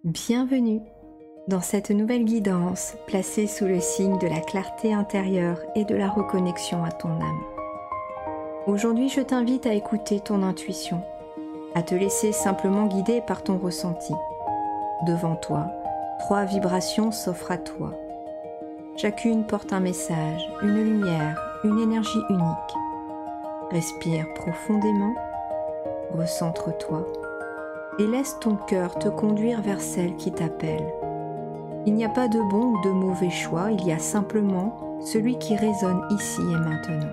Bienvenue dans cette nouvelle guidance placée sous le signe de la clarté intérieure et de la reconnexion à ton âme. Aujourd'hui, je t'invite à écouter ton intuition, à te laisser simplement guider par ton ressenti. Devant toi, 3 vibrations s'offrent à toi. Chacune porte un message, une lumière, une énergie unique. Respire profondément, recentre-toi et laisse ton cœur te conduire vers celle qui t'appelle. Il n'y a pas de bon ou de mauvais choix, il y a simplement celui qui résonne ici et maintenant.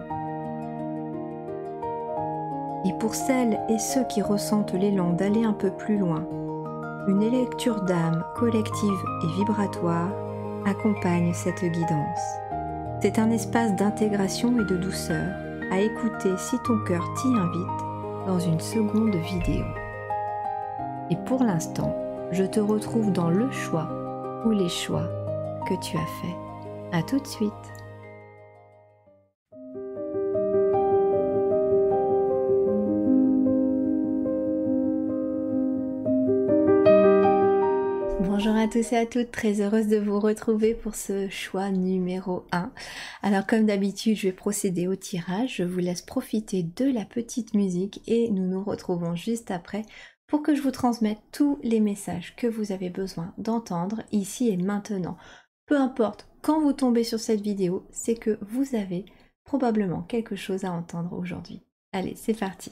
Et pour celles et ceux qui ressentent l'élan d'aller un peu plus loin, une lecture d'âme collective et vibratoire accompagne cette guidance. C'est un espace d'intégration et de douceur à écouter si ton cœur t'y invite dans une seconde vidéo. Et pour l'instant, je te retrouve dans le choix ou les choix que tu as faits. À tout de suite. Bonjour à tous et à toutes, très heureuse de vous retrouver pour ce choix numéro 1. Alors comme d'habitude, je vais procéder au tirage, je vous laisse profiter de la petite musique et nous nous retrouvons juste après pour que je vous transmette tous les messages que vous avez besoin d'entendre ici et maintenant. Peu importe quand vous tombez sur cette vidéo, c'est que vous avez probablement quelque chose à entendre aujourd'hui. Allez, c'est parti.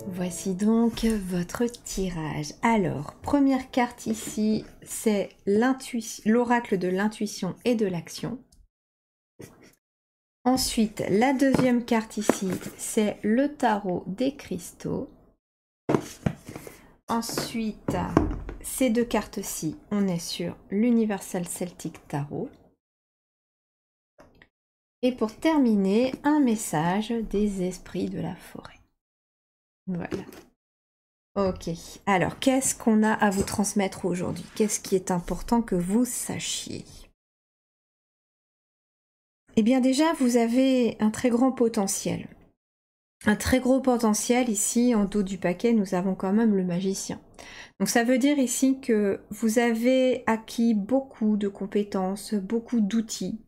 Voici donc votre tirage. Alors, première carte ici, c'est l'oracle de l'intuition et de l'action. Ensuite, la deuxième carte ici, c'est le tarot des cristaux. Ensuite, ces deux cartes-ci, on est sur l'Universal Celtic Tarot. Et pour terminer, un message des esprits de la forêt. Voilà. Ok, alors qu'est-ce qu'on a à vous transmettre aujourd'hui? Qu'est-ce qui est important que vous sachiez? Eh bien déjà, vous avez un très grand potentiel. Un très gros potentiel ici, en dos du paquet, nous avons quand même le magicien. Donc ça veut dire ici que vous avez acquis beaucoup de compétences, beaucoup d'outils.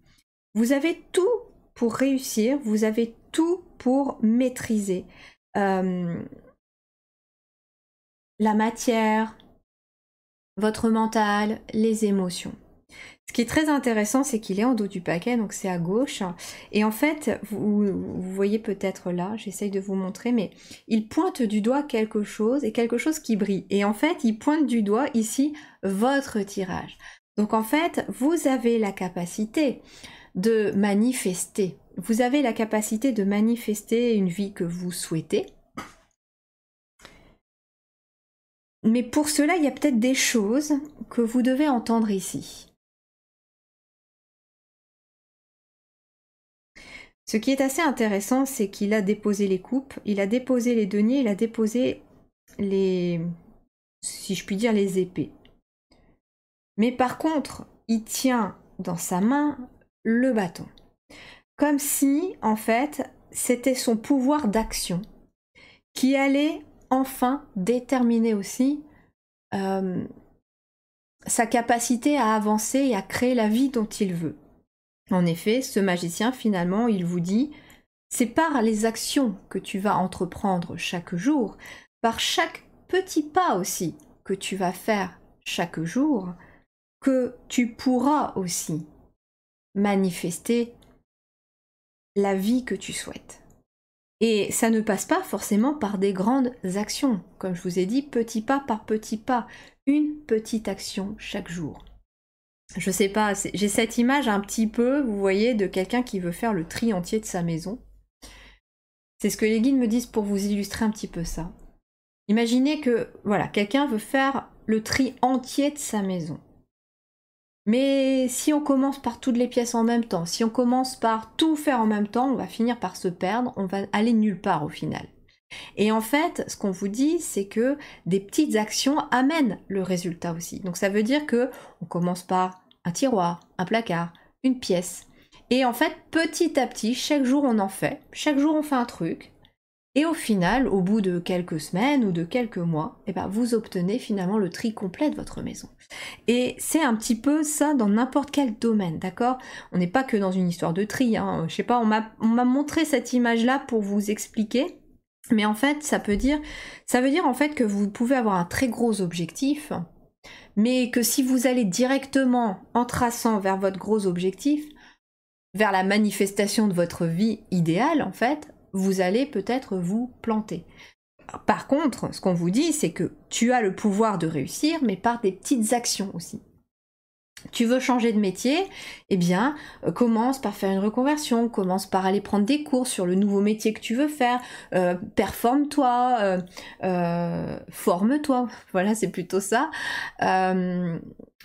Vous avez tout pour réussir, vous avez tout pour maîtriser. La matière, votre mental, les émotions. Ce qui est très intéressant, c'est qu'il est en dos du paquet, donc c'est à gauche. Et en fait, vous voyez peut-être là, j'essaye de vous montrer, mais il pointe du doigt quelque chose, et quelque chose qui brille. Et en fait, il pointe du doigt ici votre tirage. Donc en fait, vous avez la capacité de manifester. Vous avez la capacité de manifester une vie que vous souhaitez. Mais pour cela, il y a peut-être des choses que vous devez entendre ici. Ce qui est assez intéressant, c'est qu'il a déposé les coupes, il a déposé les deniers, il a déposé les, si je puis dire, les épées. Mais par contre, il tient dans sa main le bâton. Comme si, en fait, c'était son pouvoir d'action qui allait enfin déterminer aussi sa capacité à avancer et à créer la vie dont il veut. En effet, ce magicien, finalement, il vous dit, c'est par les actions que tu vas entreprendre chaque jour, par chaque petit pas aussi que tu vas faire chaque jour, que tu pourras aussi manifester la vie que tu souhaites. Et ça ne passe pas forcément par des grandes actions. Comme je vous ai dit, petit pas par petit pas, une petite action chaque jour. Je sais pas, j'ai cette image un petit peu, vous voyez, de quelqu'un qui veut faire le tri entier de sa maison. C'est ce que les guides me disent pour vous illustrer un petit peu ça. Imaginez que, voilà, quelqu'un veut faire le tri entier de sa maison. Mais si on commence par toutes les pièces en même temps, si on commence par tout faire en même temps, on va finir par se perdre, on va aller nulle part au final. Et en fait, ce qu'on vous dit, c'est que des petites actions amènent le résultat aussi. Donc ça veut dire que on commence par un tiroir, un placard, une pièce. Et en fait, petit à petit, chaque jour on en fait, chaque jour on fait un truc. Et au final, au bout de quelques semaines ou de quelques mois, eh ben, vous obtenez finalement le tri complet de votre maison. Et c'est un petit peu ça dans n'importe quel domaine, d'accord? On n'est pas que dans une histoire de tri, hein. Je sais pas, on m'a montré cette image-là pour vous expliquer. Mais en fait, ça veut dire en fait que vous pouvez avoir un très gros objectif, mais que si vous allez directement en traçant vers votre gros objectif, vers la manifestation de votre vie idéale, en fait, vous allez peut-être vous planter. Par contre, ce qu'on vous dit, c'est que tu as le pouvoir de réussir, mais par des petites actions aussi. Tu veux changer de métier, eh bien, commence par faire une reconversion, commence par aller prendre des cours sur le nouveau métier que tu veux faire, performe-toi, forme-toi, voilà, c'est plutôt ça.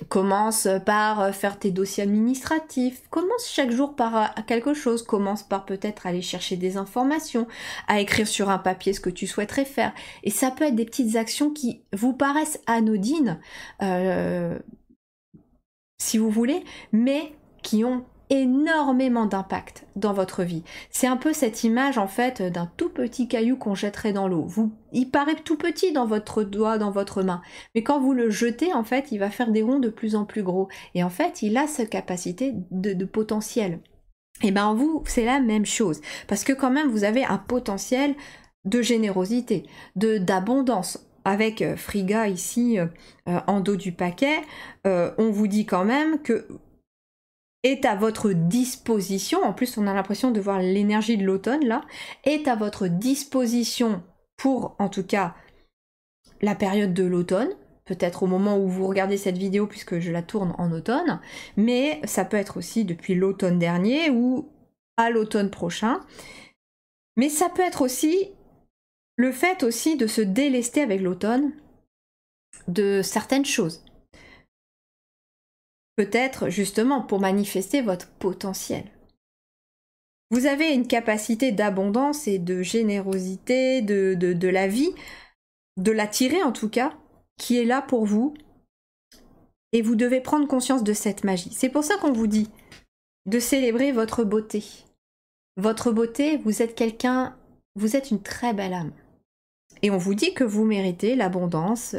Commence par faire tes dossiers administratifs, commence chaque jour par quelque chose, commence par peut-être aller chercher des informations, à écrire sur un papier ce que tu souhaiterais faire. Et ça peut être des petites actions qui vous paraissent anodines, si vous voulez, mais qui ont énormément d'impact dans votre vie. C'est un peu cette image en fait d'un tout petit caillou qu'on jetterait dans l'eau. Il paraît tout petit dans votre doigt, dans votre main, mais quand vous le jetez, en fait, il va faire des ronds de plus en plus gros. Et en fait, il a cette capacité de potentiel. Et ben vous, c'est la même chose, parce que quand même, vous avez un potentiel de générosité, d'abondance. Avec Friga ici en dos du paquet, on vous dit quand même que est à votre disposition, en plus on a l'impression de voir l'énergie de l'automne là, est à votre disposition pour en tout cas la période de l'automne, peut-être au moment où vous regardez cette vidéo puisque je la tourne en automne, mais ça peut être aussi depuis l'automne dernier ou à l'automne prochain, mais ça peut être aussi le fait aussi de se délester avec l'automne de certaines choses. Peut-être justement pour manifester votre potentiel. Vous avez une capacité d'abondance et de générosité de la vie, de l'attirer en tout cas, qui est là pour vous. Et vous devez prendre conscience de cette magie. C'est pour ça qu'on vous dit de célébrer votre beauté. Votre beauté, vous êtes quelqu'un, vous êtes une très belle âme. Et on vous dit que vous méritez l'abondance,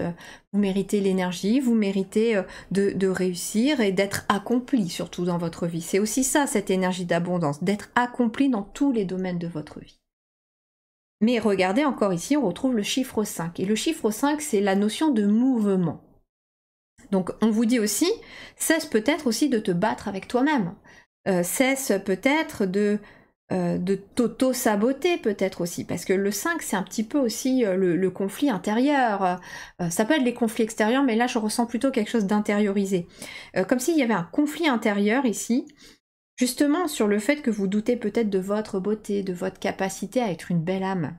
vous méritez l'énergie, vous méritez de réussir et d'être accompli surtout dans votre vie. C'est aussi ça, cette énergie d'abondance, d'être accompli dans tous les domaines de votre vie. Mais regardez encore ici, on retrouve le chiffre 5. Et le chiffre 5, c'est la notion de mouvement. Donc on vous dit aussi, cesse peut-être aussi de te battre avec toi-même. Cesse peut-être de t'auto-saboter peut-être aussi, parce que le 5 c'est un petit peu aussi le conflit intérieur, ça peut être les conflits extérieurs, mais là je ressens plutôt quelque chose d'intériorisé, comme s'il y avait un conflit intérieur ici, justement sur le fait que vous doutez peut-être de votre beauté, de votre capacité à être une belle âme.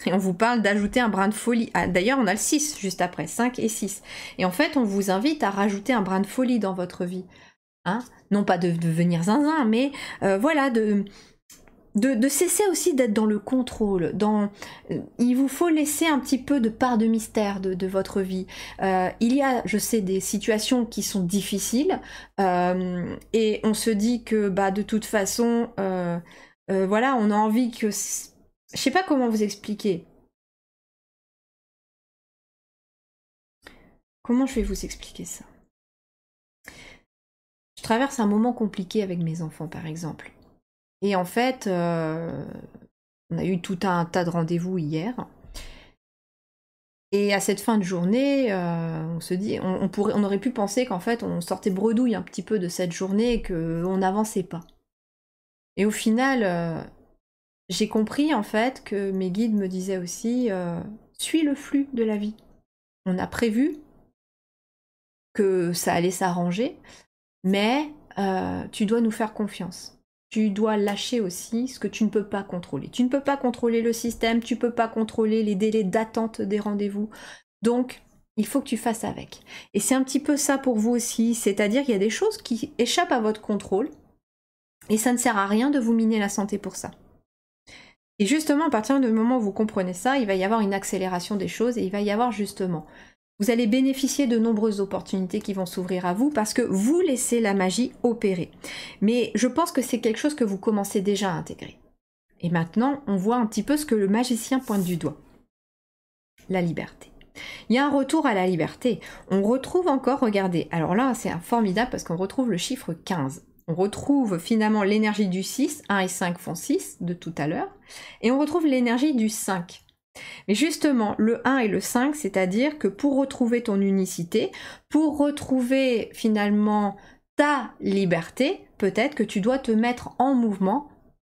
Et on vous parle d'ajouter un brin de folie. Ah, d'ailleurs on a le 6 juste après, 5 et 6, et en fait on vous invite à rajouter un brin de folie dans votre vie. Hein, non pas de devenir zinzin, mais voilà, de cesser aussi d'être dans le contrôle. Il vous faut laisser un petit peu de part de mystère de votre vie. Il y a, je sais, des situations qui sont difficiles, et on se dit que bah, de toute façon, voilà, on a envie que... Je sais pas comment vous expliquer. Comment je vais vous expliquer ça ? Je traverse un moment compliqué avec mes enfants, par exemple. Et en fait, on a eu tout un tas de rendez-vous hier. Et à cette fin de journée, on se dit, on aurait pu penser qu'en fait, on sortait bredouille un petit peu de cette journée et qu'on n'avançait pas. Et au final, j'ai compris en fait que mes guides me disaient aussi, suis le flux de la vie. On a prévu que ça allait s'arranger, mais tu dois nous faire confiance. Tu dois lâcher aussi ce que tu ne peux pas contrôler. Tu ne peux pas contrôler le système, tu ne peux pas contrôler les délais d'attente des rendez-vous. Donc, il faut que tu fasses avec. Et c'est un petit peu ça pour vous aussi, c'est-à-dire qu'il y a des choses qui échappent à votre contrôle, et ça ne sert à rien de vous miner la santé pour ça. Et justement, à partir du moment où vous comprenez ça, il va y avoir une accélération des choses, et il va y avoir justement, vous allez bénéficier de nombreuses opportunités qui vont s'ouvrir à vous, parce que vous laissez la magie opérer. Mais je pense que c'est quelque chose que vous commencez déjà à intégrer. Et maintenant, on voit un petit peu ce que le magicien pointe du doigt. La liberté. Il y a un retour à la liberté. On retrouve encore, regardez, alors là c'est formidable parce qu'on retrouve le chiffre 15. On retrouve finalement l'énergie du 6, 1 et 5 font 6 de tout à l'heure, et on retrouve l'énergie du 5. Mais justement, le 1 et le 5, c'est-à-dire que pour retrouver ton unicité, pour retrouver finalement ta liberté, peut-être que tu dois te mettre en mouvement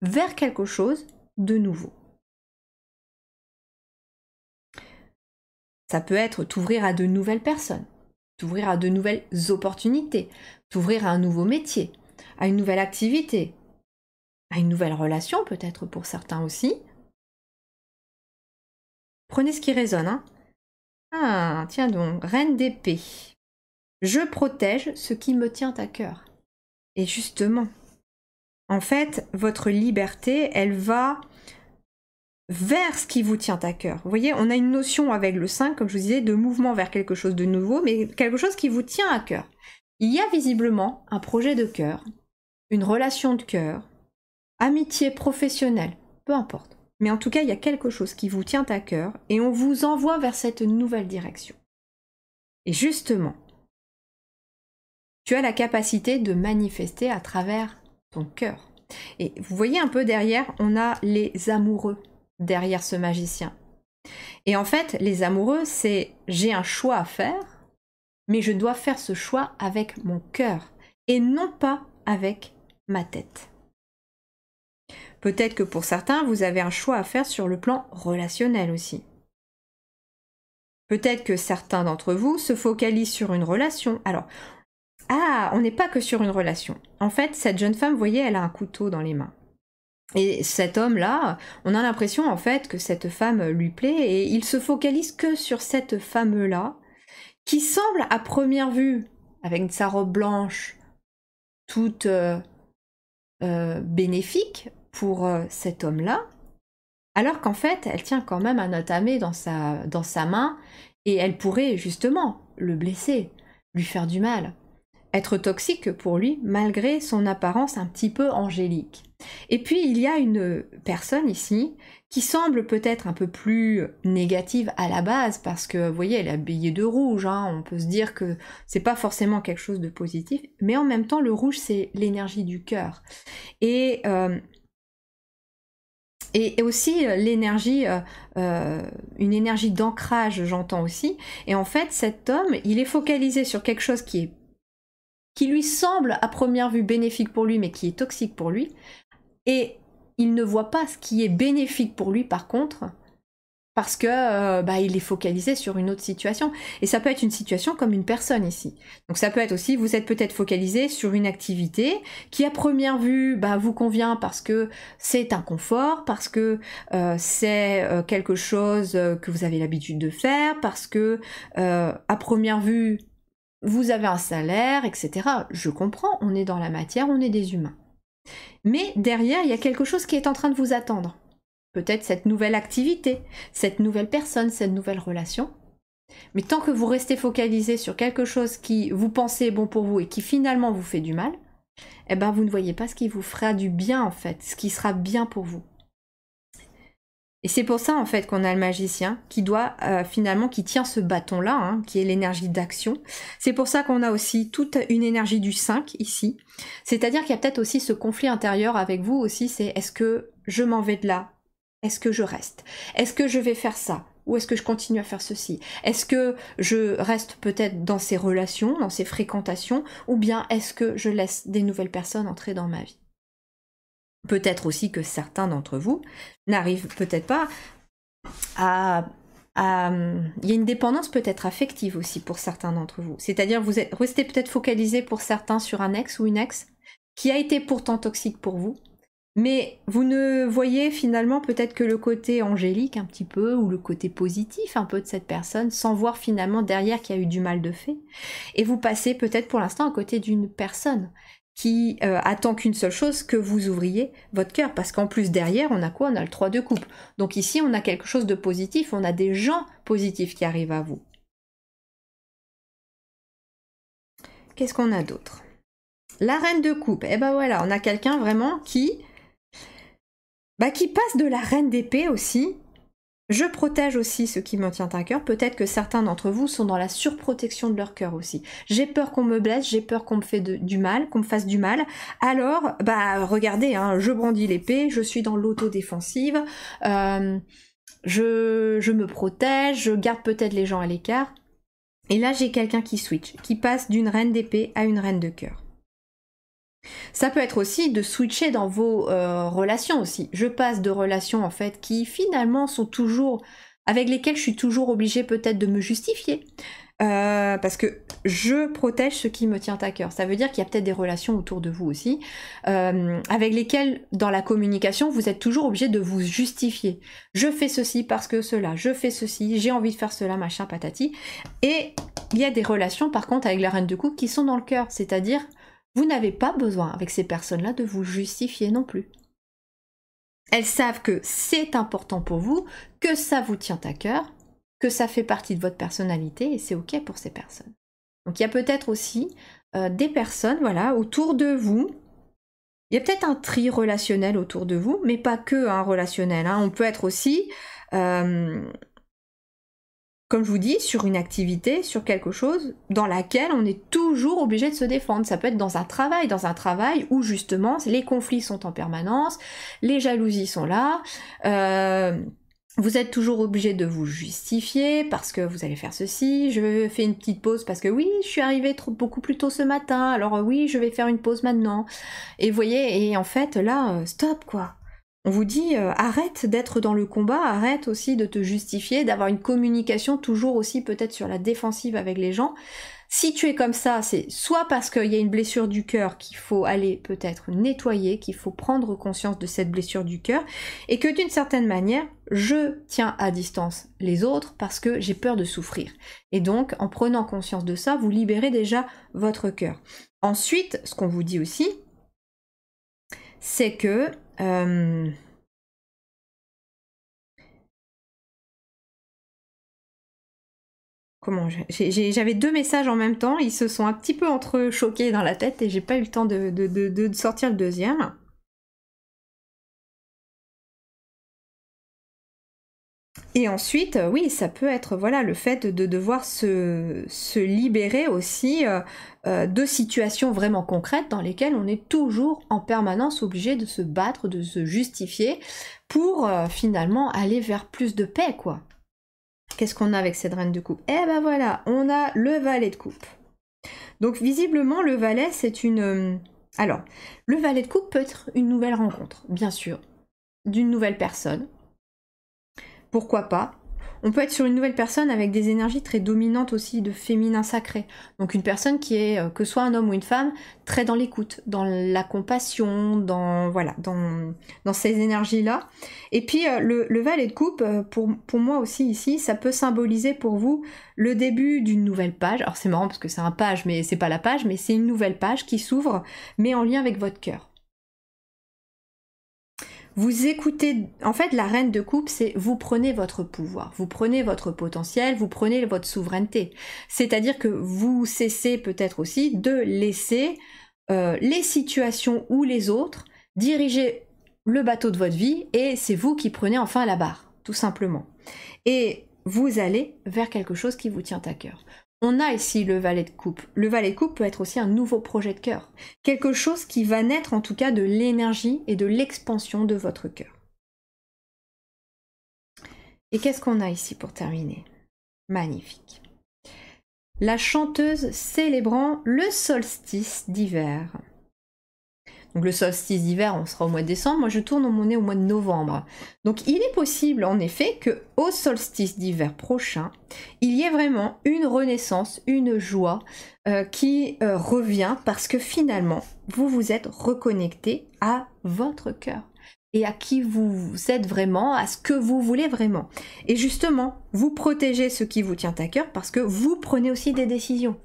vers quelque chose de nouveau. Ça peut être t'ouvrir à de nouvelles personnes, t'ouvrir à de nouvelles opportunités, t'ouvrir à un nouveau métier, à une nouvelle activité, à une nouvelle relation peut-être pour certains aussi. Prenez ce qui résonne, hein. Ah, tiens donc, reine d'épée. Je protège ce qui me tient à cœur. Et justement, en fait, votre liberté, elle va vers ce qui vous tient à cœur. Vous voyez, on a une notion avec le 5, comme je vous disais, de mouvement vers quelque chose de nouveau, mais quelque chose qui vous tient à cœur. Il y a visiblement un projet de cœur, une relation de cœur, amitié professionnelle, peu importe. Mais en tout cas, il y a quelque chose qui vous tient à cœur et on vous envoie vers cette nouvelle direction. Et justement, tu as la capacité de manifester à travers ton cœur. Et vous voyez un peu derrière, on a les amoureux derrière ce magicien. Et en fait, les amoureux, c'est j'ai un choix à faire, mais je dois faire ce choix avec mon cœur et non pas avec ma tête. Peut-être que pour certains, vous avez un choix à faire sur le plan relationnel aussi. Peut-être que certains d'entre vous se focalisent sur une relation. Alors, on n'est pas que sur une relation. En fait, cette jeune femme, vous voyez, elle a un couteau dans les mains. Et cet homme-là, on a l'impression en fait que cette femme lui plaît et il se focalise que sur cette femme-là, qui semble à première vue, avec sa robe blanche, toute bénéfique pour cet homme-là, alors qu'en fait, elle tient quand même un entamé dans sa main et elle pourrait justement le blesser, lui faire du mal, être toxique pour lui malgré son apparence un petit peu angélique. Et puis il y a une personne ici qui semble peut-être un peu plus négative à la base parce que vous voyez elle est habillée de rouge, hein, on peut se dire que c'est pas forcément quelque chose de positif, mais en même temps le rouge c'est l'énergie du cœur et aussi l'énergie, une énergie d'ancrage j'entends aussi, et en fait cet homme il est focalisé sur quelque chose qui lui semble à première vue bénéfique pour lui mais qui est toxique pour lui, et il ne voit pas ce qui est bénéfique pour lui par contre, parce que il est focalisé sur une autre situation. Et ça peut être une situation comme une personne ici. Donc ça peut être aussi, vous êtes peut-être focalisé sur une activité qui à première vue vous convient parce que c'est un confort, parce que c'est quelque chose que vous avez l'habitude de faire, parce que à première vue vous avez un salaire, etc. Je comprends, on est dans la matière, on est des humains. Mais derrière, il y a quelque chose qui est en train de vous attendre. Peut-être cette nouvelle activité, cette nouvelle personne, cette nouvelle relation. Mais tant que vous restez focalisé sur quelque chose qui vous pensez est bon pour vous et qui finalement vous fait du mal, vous ne voyez pas ce qui vous fera du bien en fait, ce qui sera bien pour vous. Et c'est pour ça en fait qu'on a le magicien qui doit finalement, qui tient ce bâton-là, hein, qui est l'énergie d'action. C'est pour ça qu'on a aussi toute une énergie du 5 ici. C'est-à-dire qu'il y a peut-être aussi ce conflit intérieur avec vous aussi, c'est est-ce que je m'en vais de là? Est-ce que je reste? Est-ce que je vais faire ça? Ou est-ce que je continue à faire ceci? Est-ce que je reste peut-être dans ces relations, dans ces fréquentations? Ou bien est-ce que je laisse des nouvelles personnes entrer dans ma vie? Peut-être aussi que certains d'entre vous n'arrivent peut-être pas à... Il y a une dépendance peut-être affective aussi pour certains d'entre vous. C'est-à-dire vous êtes resté peut-être focalisé pour certains sur un ex ou une ex qui a été pourtant toxique pour vous. Mais vous ne voyez finalement peut-être que le côté angélique un petit peu, ou le côté positif un peu de cette personne, sans voir finalement derrière qu'il y a eu du mal de fait. Et vous passez peut-être pour l'instant à côté d'une personne qui attend qu'une seule chose, que vous ouvriez votre cœur. Parce qu'en plus derrière, on a quoi? On a le 3 de coupe. Donc ici, on a quelque chose de positif, on a des gens positifs qui arrivent à vous. Qu'est-ce qu'on a d'autre? La reine de coupe. Et ben voilà, on a quelqu'un vraiment qui passe de la reine d'épée aussi. Je protège aussi ce qui me tient à cœur. Peut-être que certains d'entre vous sont dans la surprotection de leur cœur aussi. J'ai peur qu'on me blesse, j'ai peur qu'on me fait du mal, qu'on me fasse du mal. Alors, regardez, hein, je brandis l'épée, je suis dans l'autodéfensive, je me protège, je garde peut-être les gens à l'écart. Et là, j'ai quelqu'un qui switch, qui passe d'une reine d'épée à une reine de cœur. Ça peut être aussi de switcher dans vos relations aussi. Je passe de relations en fait qui finalement sont toujours, avec lesquelles je suis toujours obligée peut-être de me justifier. Parce que je protège ce qui me tient à cœur. Ça veut dire qu'il y a peut-être des relations autour de vous aussi, avec lesquelles dans la communication vous êtes toujours obligé de vous justifier. Je fais ceci parce que cela, je fais ceci, j'ai envie de faire cela, machin, patati. Et il y a des relations par contre avec la reine de coupe qui sont dans le cœur, c'est-à-dire vous n'avez pas besoin, avec ces personnes-là, de vous justifier non plus. Elles savent que c'est important pour vous, que ça vous tient à cœur, que ça fait partie de votre personnalité, et c'est OK pour ces personnes. Donc il y a peut-être aussi des personnes, voilà, autour de vous. Il y a peut-être un tri relationnel autour de vous, mais pas que un relationnel. Hein. On peut être aussi... comme je vous dis, sur une activité, sur quelque chose dans laquelle on est toujours obligé de se défendre. Ça peut être dans un travail où justement les conflits sont en permanence, les jalousies sont là, vous êtes toujours obligé de vous justifier parce que vous allez faire ceci, je fais une petite pause parce que oui, je suis arrivée beaucoup plus tôt ce matin, alors oui, je vais faire une pause maintenant. Et vous voyez, et en fait là, stop quoi. On vous dit arrête d'être dans le combat, arrête aussi de te justifier, d'avoir une communication toujours aussi peut-être sur la défensive avec les gens. Si tu es comme ça, c'est soit parce qu'il y a une blessure du cœur qu'il faut aller peut-être nettoyer, qu'il faut prendre conscience de cette blessure du cœur, et que d'une certaine manière, je tiens à distance les autres parce que j'ai peur de souffrir. Et donc, en prenant conscience de ça, vous libérez déjà votre cœur. Ensuite, ce qu'on vous dit aussi, c'est que j'avais deux messages en même temps, ils se sont un petit peu entrechoqués dans la tête et j'ai pas eu le temps de sortir le deuxième. Et ensuite, oui, ça peut être voilà le fait de devoir se libérer aussi de situations vraiment concrètes dans lesquelles on est toujours en permanence obligé de se battre, de se justifier pour finalement aller vers plus de paix, quoi. Qu'est-ce qu'on a avec cette reine de coupe? Eh ben voilà, on a le valet de coupe. Donc visiblement, le valet, c'est une... Alors, le valet de coupe peut être une nouvelle rencontre, bien sûr, d'une nouvelle personne. Pourquoi pas? On peut être sur une nouvelle personne avec des énergies très dominantes aussi de féminin sacré. Donc une personne qui est, que soit un homme ou une femme, très dans l'écoute, dans la compassion, dans ces énergies-là. Et puis le valet de coupe, pour moi aussi ici, ça peut symboliser pour vous le début d'une nouvelle page. Alors c'est marrant parce que c'est un page, mais c'est pas la page, mais c'est une nouvelle page qui s'ouvre, mais en lien avec votre cœur. Vous écoutez, en fait la reine de coupe, c'est vous prenez votre pouvoir, vous prenez votre potentiel, vous prenez votre souveraineté. C'est-à-dire que vous cessez peut-être aussi de laisser les situations ou les autres diriger le bateau de votre vie et c'est vous qui prenez enfin la barre, tout simplement. Et vous allez vers quelque chose qui vous tient à cœur. On a ici le valet de coupe. Le valet de coupe peut être aussi un nouveau projet de cœur. Quelque chose qui va naître en tout cas de l'énergie et de l'expansion de votre cœur. Et qu'est-ce qu'on a ici pour terminer? Magnifique. La chanteuse célébrant le solstice d'hiver. Donc le solstice d'hiver, on sera au mois de décembre. Moi, je tourne mon nez au mois de novembre. Donc il est possible, en effet, que au solstice d'hiver prochain, il y ait vraiment une renaissance, une joie qui revient parce que finalement, vous vous êtes reconnecté à votre cœur et à qui vous êtes vraiment, à ce que vous voulez vraiment. Et justement, vous protégez ce qui vous tient à cœur parce que vous prenez aussi des décisions.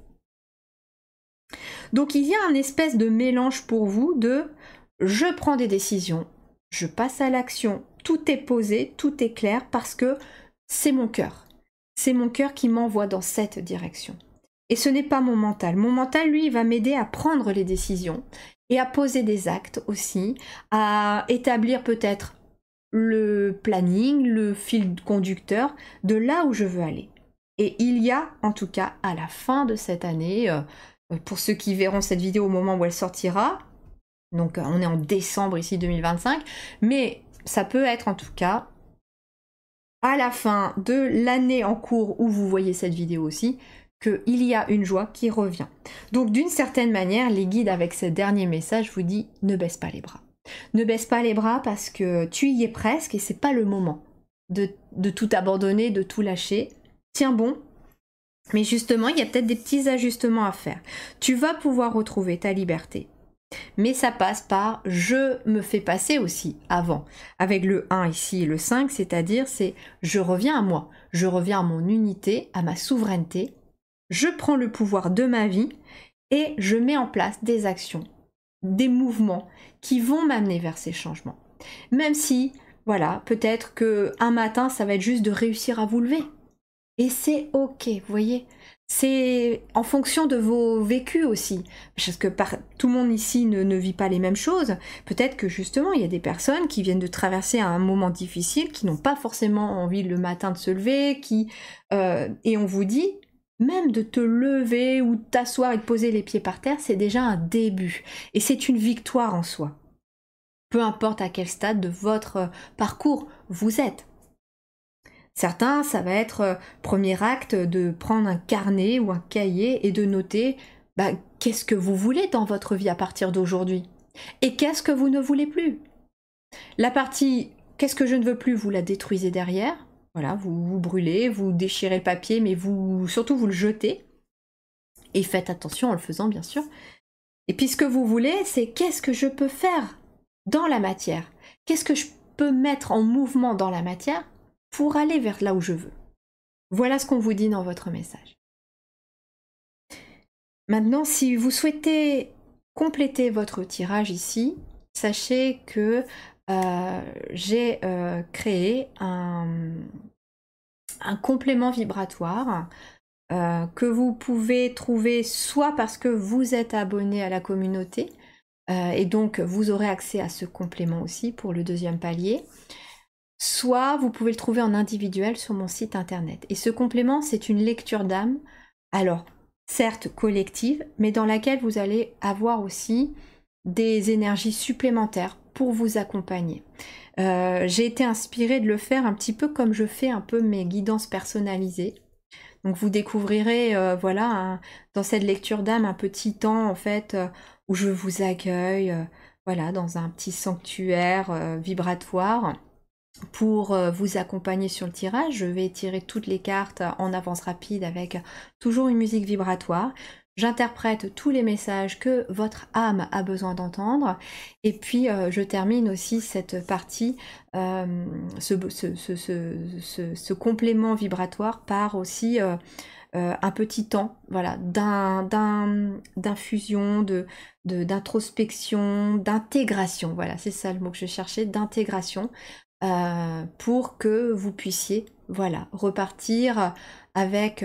Donc il y a un espèce de mélange pour vous de je prends des décisions, je passe à l'action, tout est posé, tout est clair parce que c'est mon cœur. C'est mon cœur qui m'envoie dans cette direction. Et ce n'est pas mon mental. Mon mental, lui, il va m'aider à prendre les décisions et à poser des actes aussi, à établir peut-être le planning, le fil conducteur de là où je veux aller. Et il y a, en tout cas, à la fin de cette année, pour ceux qui verront cette vidéo au moment où elle sortira, donc on est en décembre ici 2025, mais ça peut être en tout cas à la fin de l'année en cours où vous voyez cette vidéo aussi, qu'il y a une joie qui revient. Donc d'une certaine manière, les guides avec ce dernier message vous disent ne baisse pas les bras. Ne baisse pas les bras parce que tu y es presque et c'est pas le moment de tout abandonner, de tout lâcher. Tiens bon, mais justement, il y a peut-être des petits ajustements à faire. Tu vas pouvoir retrouver ta liberté. Mais ça passe par je me fais passer aussi avant. Avec le 1 ici et le 5, c'est-à-dire c'est je reviens à moi. Je reviens à mon unité, à ma souveraineté. Je prends le pouvoir de ma vie et je mets en place des actions, des mouvements qui vont m'amener vers ces changements. Même si, voilà, peut-être qu'un matin, ça va être juste de réussir à vous lever. Et c'est ok, vous voyez, c'est en fonction de vos vécus aussi, parce que tout le monde ici ne vit pas les mêmes choses. Peut-être que justement, il y a des personnes qui viennent de traverser un moment difficile, qui n'ont pas forcément envie le matin de se lever, et on vous dit, même de te lever ou de t'asseoir et de poser les pieds par terre, c'est déjà un début, et c'est une victoire en soi. Peu importe à quel stade de votre parcours vous êtes. Certains, ça va être premier acte de prendre un carnet ou un cahier et de noter qu'est-ce que vous voulez dans votre vie à partir d'aujourd'hui et qu'est-ce que vous ne voulez plus. La partie qu'est-ce que je ne veux plus, vous la détruisez derrière. Voilà, vous brûlez, vous déchirez le papier, mais surtout vous le jetez. Et faites attention en le faisant, bien sûr. Et puis ce que vous voulez, c'est qu'est-ce que je peux faire dans la matière? Qu'est-ce que je peux mettre en mouvement dans la matière pour aller vers là où je veux. Voilà ce qu'on vous dit dans votre message. Maintenant, si vous souhaitez compléter votre tirage ici, sachez que j'ai créé un complément vibratoire que vous pouvez trouver soit parce que vous êtes abonné à la communauté, et donc vous aurez accès à ce complément aussi pour le deuxième palier, soit vous pouvez le trouver en individuel sur mon site internet. Et ce complément, c'est une lecture d'âme, alors certes collective, mais dans laquelle vous allez avoir aussi des énergies supplémentaires pour vous accompagner. J'ai été inspirée de le faire un petit peu comme je fais un peu mes guidances personnalisées. Donc vous découvrirez voilà, dans cette lecture d'âme un petit temps en fait où je vous accueille voilà, dans un petit sanctuaire vibratoire pour vous accompagner sur le tirage. Je vais tirer toutes les cartes en avance rapide avec toujours une musique vibratoire. J'interprète tous les messages que votre âme a besoin d'entendre. Et puis je termine aussi cette partie, ce complément vibratoire par aussi un petit temps, voilà, d'infusion, d'introspection, d'intégration. Voilà, c'est ça le mot que je cherchais, d'intégration. Pour que vous puissiez voilà, repartir avec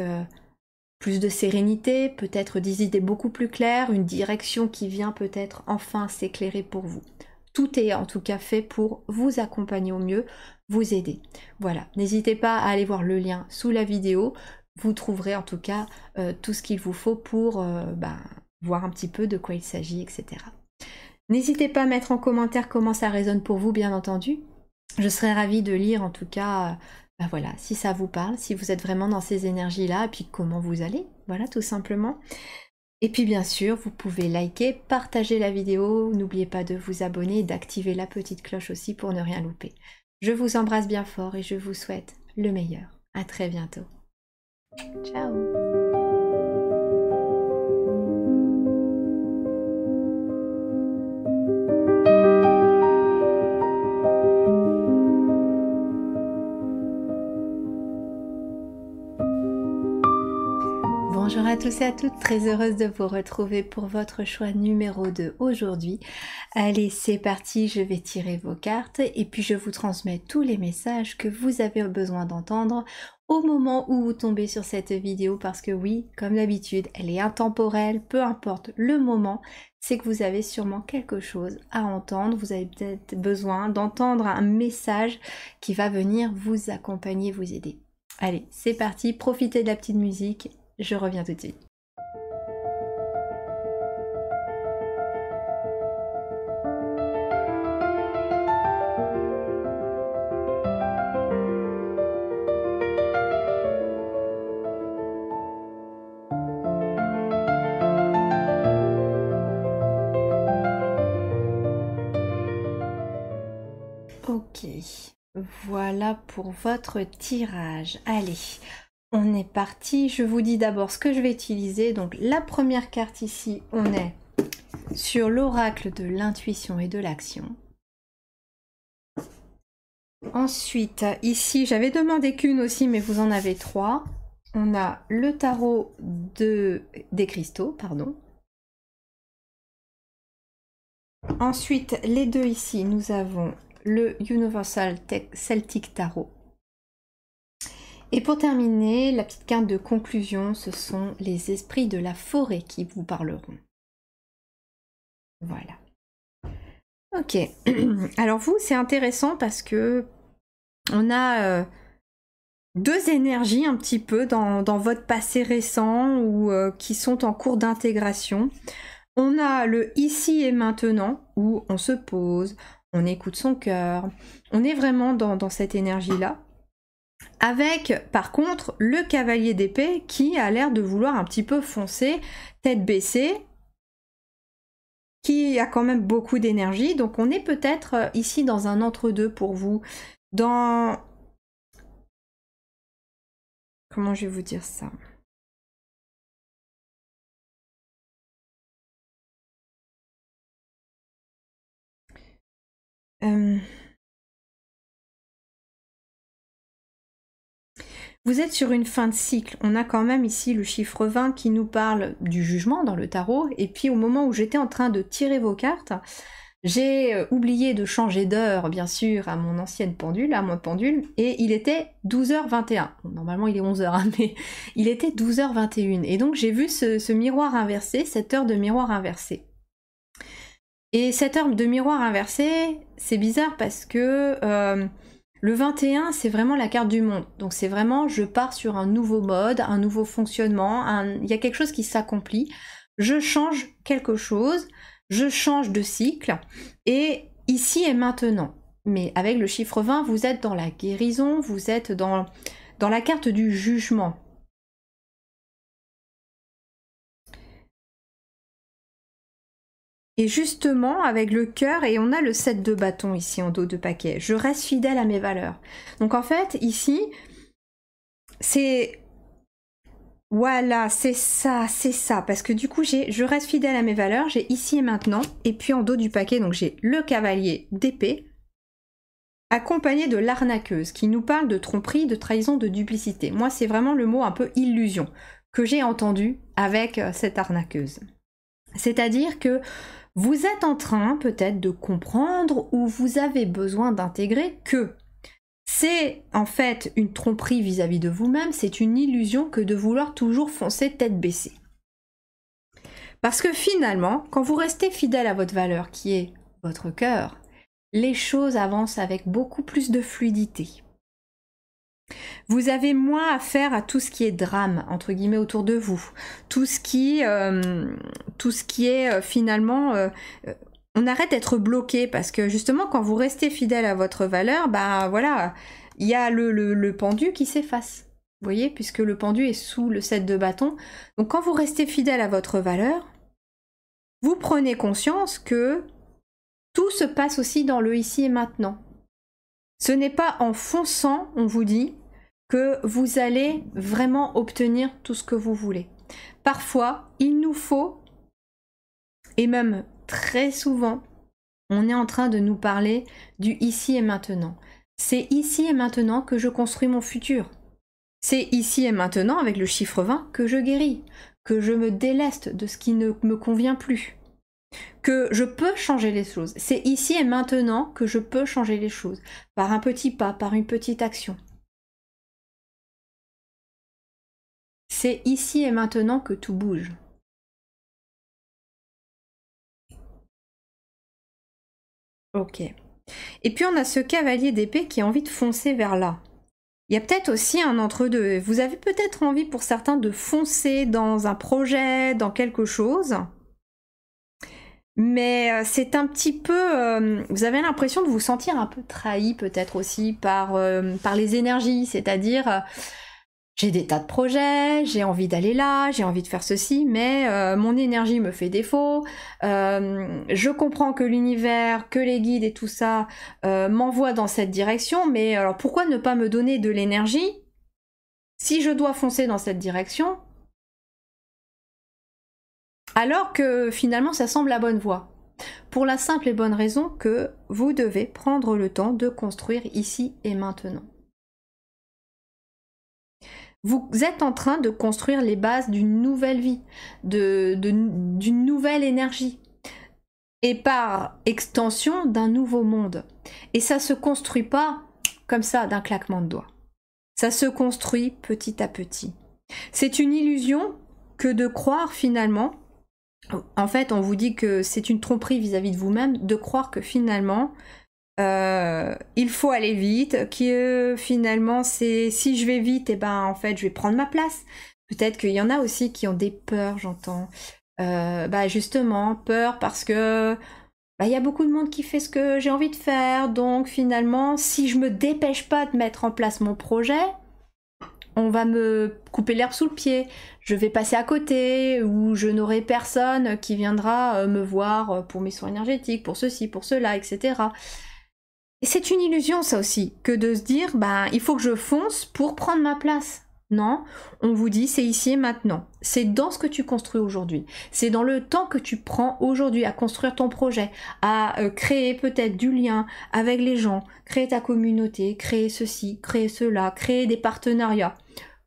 plus de sérénité, peut-être des idées beaucoup plus claires, une direction qui vient peut-être enfin s'éclairer pour vous. Tout est en tout cas fait pour vous accompagner au mieux, vous aider. Voilà, n'hésitez pas à aller voir le lien sous la vidéo, vous trouverez en tout cas tout ce qu'il vous faut pour voir un petit peu de quoi il s'agit, etc. N'hésitez pas à mettre en commentaire comment ça résonne pour vous, bien entendu. Je serais ravie de lire en tout cas, voilà, si ça vous parle, si vous êtes vraiment dans ces énergies-là, et puis comment vous allez, voilà, tout simplement. Et puis bien sûr, vous pouvez liker, partager la vidéo, n'oubliez pas de vous abonner et d'activer la petite cloche aussi pour ne rien louper. Je vous embrasse bien fort et je vous souhaite le meilleur. À très bientôt. Ciao. Bonjour à tous et à toutes, très heureuse de vous retrouver pour votre choix numéro 2 aujourd'hui. Allez, c'est parti, je vais tirer vos cartes et puis je vous transmets tous les messages que vous avez besoin d'entendre au moment où vous tombez sur cette vidéo parce que oui, comme d'habitude, elle est intemporelle, peu importe le moment, c'est que vous avez sûrement quelque chose à entendre, vous avez peut-être besoin d'entendre un message qui va venir vous accompagner, vous aider. Allez, c'est parti, profitez de la petite musique. Je reviens tout de suite. Ok, voilà pour votre tirage. Allez. On est parti, je vous dis d'abord ce que je vais utiliser. Donc la première carte ici, on est sur l'oracle de l'intuition et de l'action. Ensuite, ici, j'avais demandé qu'une aussi, mais vous en avez 3. On a le tarot des cristaux, pardon. Ensuite, les deux ici, nous avons le Universal Celtic Tarot. Et pour terminer, la petite carte de conclusion, ce sont les esprits de la forêt qui vous parleront. Voilà. Ok. Alors vous, c'est intéressant parce que on a deux énergies un petit peu dans votre passé récent ou qui sont en cours d'intégration. On a le ici et maintenant où on se pose, on écoute son cœur. On est vraiment dans cette énergie-là. Avec, par contre, le cavalier d'épée qui a l'air de vouloir un petit peu foncer, tête baissée, qui a quand même beaucoup d'énergie. Donc on est peut-être ici dans un entre-deux pour vous. Dans... Comment je vais vous dire ça ? Vous êtes sur une fin de cycle. On a quand même ici le chiffre 20 qui nous parle du jugement dans le tarot. Et puis au moment où j'étais en train de tirer vos cartes, j'ai oublié de changer d'heure, bien sûr, à mon ancienne pendule, à mon pendule, et il était 12h21. Bon, normalement il est 11h, hein, mais il était 12h21. Et donc j'ai vu ce miroir inversé, cette heure de miroir inversé. Et cette heure de miroir inversé, c'est bizarre parce que... le 21, c'est vraiment la carte du monde. Donc c'est vraiment, je pars sur un nouveau mode, un nouveau fonctionnement, il y a quelque chose qui s'accomplit. Je change quelque chose, je change de cycle, et ici et maintenant. Mais avec le chiffre 20, vous êtes dans la guérison, vous êtes dans la carte du jugement. Et justement, avec le cœur, et on a le 7 de bâton ici en dos de paquet, je reste fidèle à mes valeurs. Donc en fait, ici, c'est... Voilà, c'est ça, parce que du coup, je reste fidèle à mes valeurs, j'ai ici et maintenant, et puis en dos du paquet, donc j'ai le cavalier d'épée, accompagné de l'arnaqueuse, qui nous parle de tromperie, de trahison, de duplicité. Moi, c'est vraiment le mot un peu illusion que j'ai entendu avec cette arnaqueuse. C'est-à-dire que vous êtes en train peut-être de comprendre ou vous avez besoin d'intégrer que c'est en fait une tromperie vis-à-vis de vous-même, c'est une illusion que de vouloir toujours foncer tête baissée. Parce que finalement, quand vous restez fidèle à votre valeur qui est votre cœur, les choses avancent avec beaucoup plus de fluidité. Vous avez moins à faire à tout ce qui est drame, entre guillemets, autour de vous. Tout ce qui est finalement... on arrête d'être bloqué parce que justement, quand vous restez fidèle à votre valeur, bah voilà, il y a le pendu qui s'efface. Vous voyez, puisque le pendu est sous le 7 de bâton. Donc quand vous restez fidèle à votre valeur, vous prenez conscience que tout se passe aussi dans le ici et maintenant. Ce n'est pas en fonçant, on vous dit, que vous allez vraiment obtenir tout ce que vous voulez. Parfois, il nous faut, et même très souvent, on est en train de nous parler du ici et maintenant. C'est ici et maintenant que je construis mon futur. C'est ici et maintenant, avec le chiffre 20, que je guéris, que je me déleste de ce qui ne me convient plus, que je peux changer les choses. C'est ici et maintenant que je peux changer les choses, par un petit pas, par une petite action. C'est ici et maintenant que tout bouge. Ok. Et puis on a ce cavalier d'épée qui a envie de foncer vers là. Il y a peut-être aussi un entre-deux. Vous avez peut-être envie pour certains de foncer dans un projet, dans quelque chose. Mais c'est un petit peu... vous avez l'impression de vous sentir un peu trahi peut-être aussi par les énergies. C'est-à-dire, j'ai des tas de projets, j'ai envie d'aller là, j'ai envie de faire ceci, mais mon énergie me fait défaut. Je comprends que l'univers, que les guides et tout ça m'envoient dans cette direction, mais alors pourquoi ne pas me donner de l'énergie si je dois foncer dans cette direction alors que finalement ça semble la bonne voie? Pour la simple et bonne raison que vous devez prendre le temps de construire ici et maintenant. Vous êtes en train de construire les bases d'une nouvelle vie, d'une nouvelle énergie, et par extension d'un nouveau monde. Et ça se construit pas comme ça d'un claquement de doigts. Ça se construit petit à petit. C'est une illusion que de croire finalement, en fait on vous dit que c'est une tromperie vis-à-vis de vous-même, de croire que finalement il faut aller vite, que finalement c'est si je vais vite, et ben en fait je vais prendre ma place. Peut-être qu'il y en a aussi qui ont des peurs, j'entends. Justement, peur parce que il y a beaucoup de monde qui fait ce que j'ai envie de faire, donc finalement si je me dépêche pas de mettre en place mon projet, on va me couper l'herbe sous le pied, je vais passer à côté, ou je n'aurai personne qui viendra me voir pour mes soins énergétiques, pour ceci, pour cela, etc. Et c'est une illusion ça aussi, que de se dire, il faut que je fonce pour prendre ma place. Non, on vous dit c'est ici et maintenant. C'est dans ce que tu construis aujourd'hui. C'est dans le temps que tu prends aujourd'hui à construire ton projet, à créer peut-être du lien avec les gens, créer ta communauté, créer ceci, créer cela, créer des partenariats,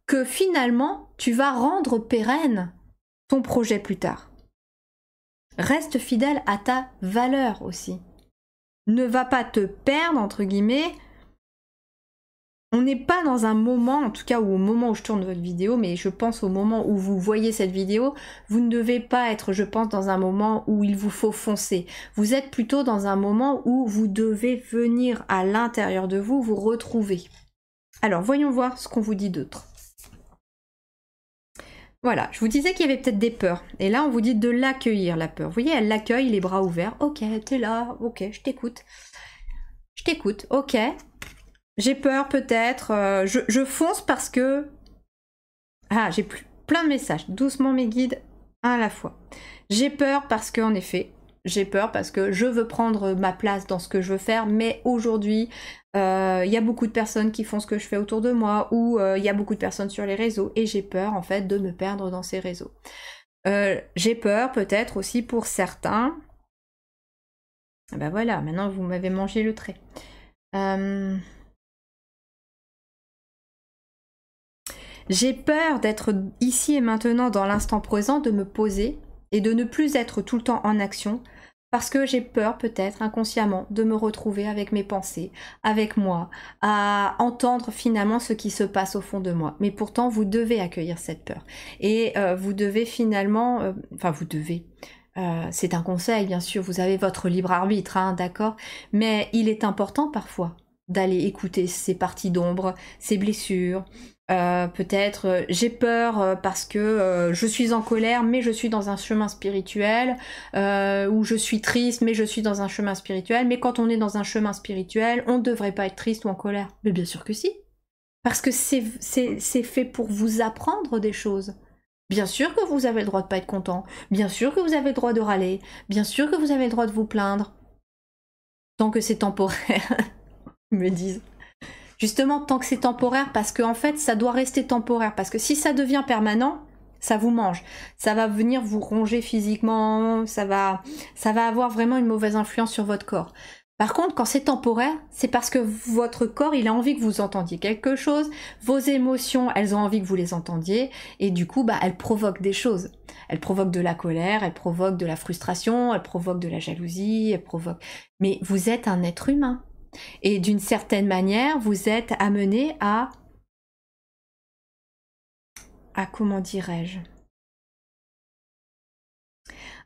que finalement tu vas rendre pérenne ton projet plus tard. Reste fidèle à ta valeur aussi. Ne va pas te perdre, entre guillemets. On n'est pas dans un moment, en tout cas au moment où je tourne votre vidéo, mais je pense au moment où vous voyez cette vidéo, vous ne devez pas être, je pense, dans un moment où il vous faut foncer. Vous êtes plutôt dans un moment où vous devez venir à l'intérieur de vous, vous retrouver. Alors, voyons voir ce qu'on vous dit d'autre. Voilà, je vous disais qu'il y avait peut-être des peurs. Et là, on vous dit de l'accueillir, la peur. Vous voyez, elle l'accueille, les bras ouverts. Ok, t'es là, ok, je t'écoute. Je t'écoute, ok. J'ai peur peut-être, je fonce parce que... Ah, j'ai plein de messages, doucement mes guides, un à la fois. J'ai peur parce que, en effet, j'ai peur parce que je veux prendre ma place dans ce que je veux faire, mais aujourd'hui, il y a beaucoup de personnes qui font ce que je fais autour de moi, ou il y a beaucoup de personnes sur les réseaux, et j'ai peur, en fait, de me perdre dans ces réseaux. J'ai peur peut-être aussi pour certains... Ben voilà, maintenant vous m'avez mangé le trait. J'ai peur d'être ici et maintenant dans l'instant présent, de me poser et de ne plus être tout le temps en action parce que j'ai peur peut-être inconsciemment de me retrouver avec mes pensées, avec moi, à entendre finalement ce qui se passe au fond de moi. Mais pourtant vous devez accueillir cette peur et vous devez finalement, vous devez... c'est un conseil bien sûr, vous avez votre libre arbitre, hein, d'accord, mais il est important parfois d'aller écouter ces parties d'ombre, ces blessures, peut-être j'ai peur parce que je suis en colère mais je suis dans un chemin spirituel, ou je suis triste mais je suis dans un chemin spirituel, mais quand on est dans un chemin spirituel on ne devrait pas être triste ou en colère. Mais bien sûr que si, Parce que c'est fait pour vous apprendre des choses. Bien sûr que vous avez le droit de pas être content. Bien sûr que vous avez le droit de râler. Bien sûr que vous avez le droit de vous plaindre. Tant que c'est temporaire, ils me disent. Justement, tant que c'est temporaire, parce qu'en fait, ça doit rester temporaire. Parce que si ça devient permanent, ça vous mange. Ça va venir vous ronger physiquement, ça va avoir vraiment une mauvaise influence sur votre corps. Par contre, quand c'est temporaire, c'est parce que votre corps, il a envie que vous entendiez quelque chose, vos émotions, elles ont envie que vous les entendiez, et du coup, bah, elles provoquent des choses. Elles provoquent de la colère, elles provoquent de la frustration, elles provoquent de la jalousie, elles provoquent... Mais vous êtes un être humain. Et d'une certaine manière, vous êtes amené à comment dirais-je,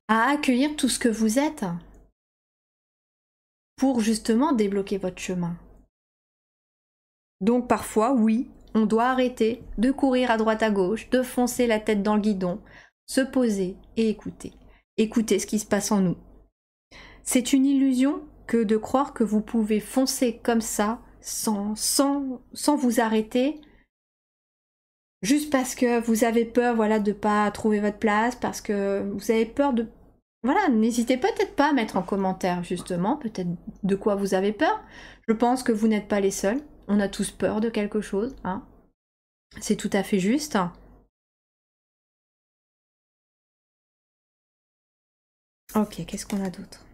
à accueillir tout ce que vous êtes pour justement débloquer votre chemin. Donc parfois, oui, on doit arrêter de courir à droite à gauche, de foncer la tête dans le guidon, se poser et écouter. Écouter ce qui se passe en nous. C'est une illusion que de croire que vous pouvez foncer comme ça, sans vous arrêter, juste parce que vous avez peur, voilà, de pas trouver votre place, parce que vous avez peur de... Voilà, n'hésitez peut-être pas à mettre en commentaire, justement, peut-être de quoi vous avez peur. Je pense que vous n'êtes pas les seuls. On a tous peur de quelque chose, hein. C'est tout à fait juste. Ok, qu'est-ce qu'on a d'autre?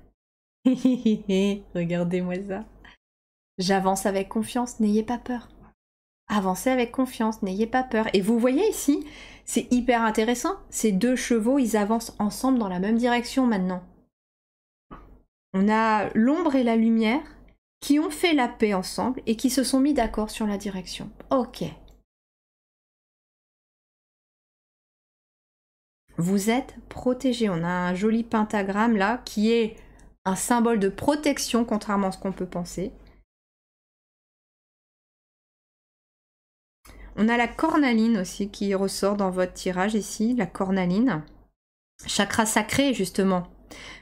Regardez-moi ça. J'avance avec confiance, n'ayez pas peur. Avancez avec confiance, n'ayez pas peur. Et vous voyez ici, c'est hyper intéressant. Ces deux chevaux, ils avancent ensemble dans la même direction maintenant. On a l'ombre et la lumière qui ont fait la paix ensemble et qui se sont mis d'accord sur la direction. Ok. Vous êtes protégés. On a un joli pentagramme là qui est un symbole de protection contrairement à ce qu'on peut penser. On a la cornaline aussi qui ressort dans votre tirage ici, la cornaline. Chakra sacré justement.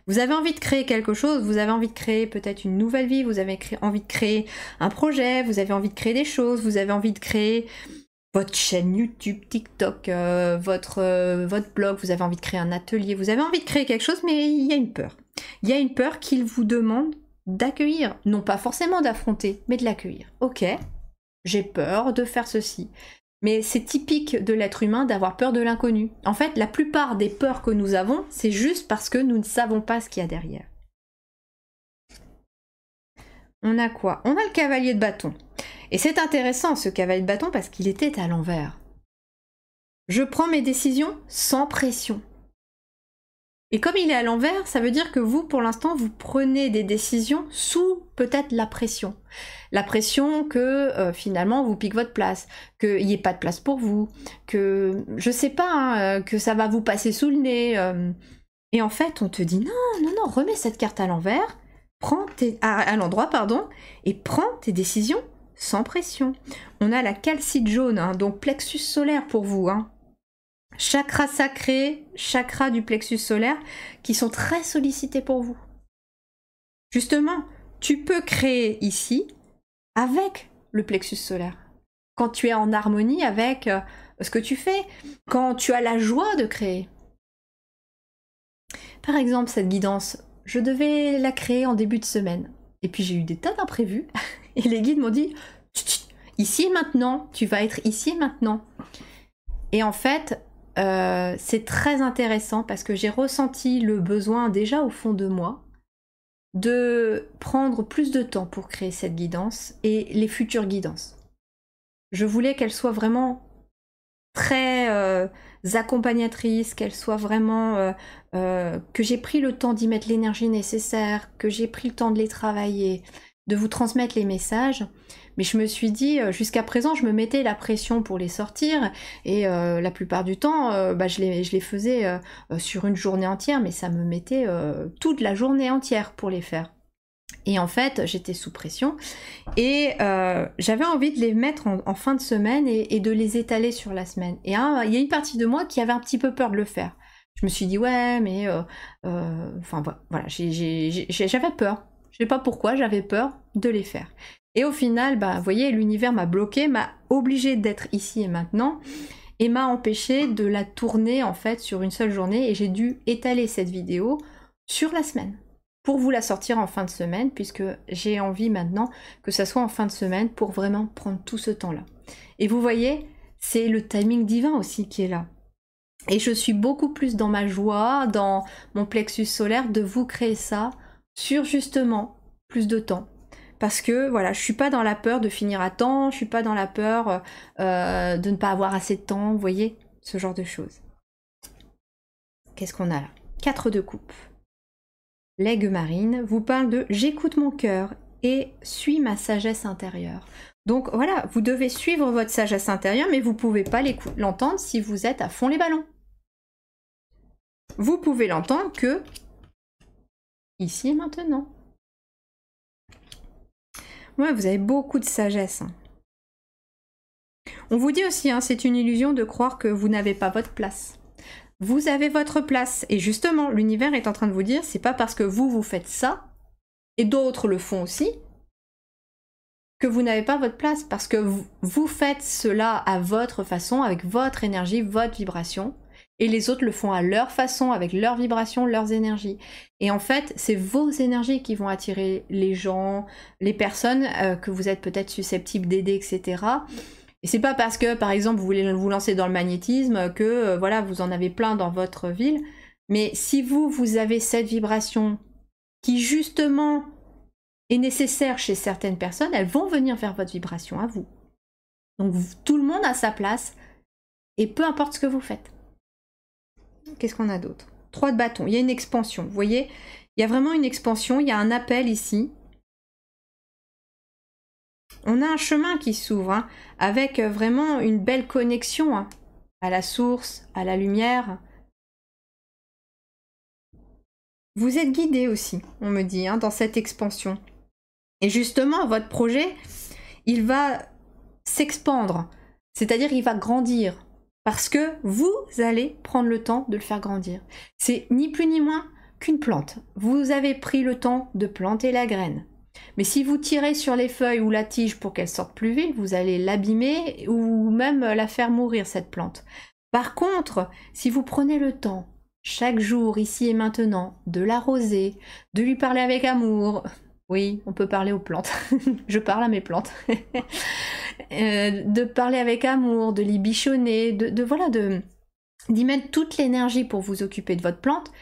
Vous avez envie de créer quelque chose, vous avez envie de créer peut-être une nouvelle vie, vous avez envie de créer un projet, vous avez envie de créer des choses, vous avez envie de créer votre chaîne YouTube, TikTok, votre blog, vous avez envie de créer un atelier, vous avez envie de créer quelque chose, mais il y a une peur. Il y a une peur qu'il vous demande d'accueillir, non pas forcément d'affronter, mais de l'accueillir. Ok, j'ai peur de faire ceci. Mais c'est typique de l'être humain d'avoir peur de l'inconnu. En fait, la plupart des peurs que nous avons, c'est juste parce que nous ne savons pas ce qu'il y a derrière. On a quoi? On a le cavalier de bâton. Et c'est intéressant ce cavalier de bâton parce qu'il était à l'envers. Je prends mes décisions sans pression. Et comme il est à l'envers, ça veut dire que vous, pour l'instant, vous prenez des décisions sous peut-être la pression. La pression que finalement vous pique votre place, qu'il n'y ait pas de place pour vous, que je sais pas, hein, que ça va vous passer sous le nez. Et en fait, on te dit non, remets cette carte à l'envers, à l'endroit, pardon, et prends tes décisions sans pression. On a la calcite jaune, hein, donc plexus solaire pour vous, hein. Chakra sacré, chakra du plexus solaire, qui sont très sollicités pour vous. Justement, tu peux créer ici avec le plexus solaire. Quand tu es en harmonie avec ce que tu fais, quand tu as la joie de créer. Par exemple, cette guidance, je devais la créer en début de semaine. Et puis j'ai eu des tas d'imprévus. Et les guides m'ont dit, ici et maintenant, tu vas être ici et maintenant. Et en fait, c'est très intéressant parce que j'ai ressenti le besoin déjà au fond de moi de prendre plus de temps pour créer cette guidance et les futures guidances. Je voulais qu'elles soient vraiment très accompagnatrices, qu'elles soient vraiment... que j'ai pris le temps d'y mettre l'énergie nécessaire, que j'ai pris le temps de les travailler, de vous transmettre les messages. Mais je me suis dit, jusqu'à présent, je me mettais la pression pour les sortir, et la plupart du temps, je les faisais sur une journée entière, mais ça me mettait toute la journée entière pour les faire. Et en fait, j'étais sous pression, et j'avais envie de les mettre en fin de semaine et de les étaler sur la semaine. Et il y a une partie de moi qui avait un petit peu peur de le faire. Je me suis dit, ouais, mais... enfin, voilà, j'avais peur. Je sais pas pourquoi, j'avais peur de les faire. Et au final, bah, vous voyez, l'univers m'a bloqué, m'a obligé d'être ici et maintenant, et m'a empêché de la tourner en fait sur une seule journée, et j'ai dû étaler cette vidéo sur la semaine pour vous la sortir en fin de semaine, puisque j'ai envie maintenant que ça soit en fin de semaine pour vraiment prendre tout ce temps-là. Et vous voyez, c'est le timing divin aussi qui est là. Et je suis beaucoup plus dans ma joie, dans mon plexus solaire, de vous créer ça sur justement plus de temps. Parce que voilà, je suis pas dans la peur de finir à temps, je suis pas dans la peur de ne pas avoir assez de temps, vous voyez, ce genre de choses. Qu'est-ce qu'on a là? 4 de coupe. L'aigle marine vous parle de j'écoute mon cœur et suis ma sagesse intérieure. Donc voilà, vous devez suivre votre sagesse intérieure, mais vous pouvez pas l'entendre si vous êtes à fond les ballons. Vous pouvez l'entendre que ici et maintenant. Ouais, vous avez beaucoup de sagesse. On vous dit aussi, hein, c'est une illusion de croire que vous n'avez pas votre place. Vous avez votre place. Et justement, l'univers est en train de vous dire, c'est pas parce que vous faites ça, et d'autres le font aussi, que vous n'avez pas votre place. Parce que vous faites cela à votre façon, avec votre énergie, votre vibration. Et les autres le font à leur façon, avec leurs vibrations, leurs énergies. Et en fait, c'est vos énergies qui vont attirer les gens, les personnes que vous êtes peut-être susceptibles d'aider, etc. Et c'est pas parce que, par exemple, vous voulez vous lancer dans le magnétisme que, voilà, vous en avez plein dans votre ville. Mais si vous avez cette vibration qui, justement, est nécessaire chez certaines personnes, elles vont venir vers votre vibration à vous. Donc, tout le monde a sa place, et peu importe ce que vous faites. Qu'est-ce qu'on a d'autre? 3 de bâton, il y a une expansion, vous voyez? Il y a vraiment une expansion, il y a un appel ici. On a un chemin qui s'ouvre, hein, avec vraiment une belle connexion hein, à la source, à la lumière. Vous êtes guidé aussi, on me dit, hein, dans cette expansion. Et justement, votre projet, il va s'expandre, c'est-à-dire il va grandir. Parce que vous allez prendre le temps de le faire grandir. C'est ni plus ni moins qu'une plante. Vous avez pris le temps de planter la graine. Mais si vous tirez sur les feuilles ou la tige pour qu'elle sorte plus vite, vous allez l'abîmer ou même la faire mourir, cette plante. Par contre, si vous prenez le temps, chaque jour, ici et maintenant, de l'arroser, de lui parler avec amour... Oui, on peut parler aux plantes. Je parle à mes plantes. De parler avec amour, de l'y bichonner, voilà, d'y mettre toute l'énergie pour vous occuper de votre plante.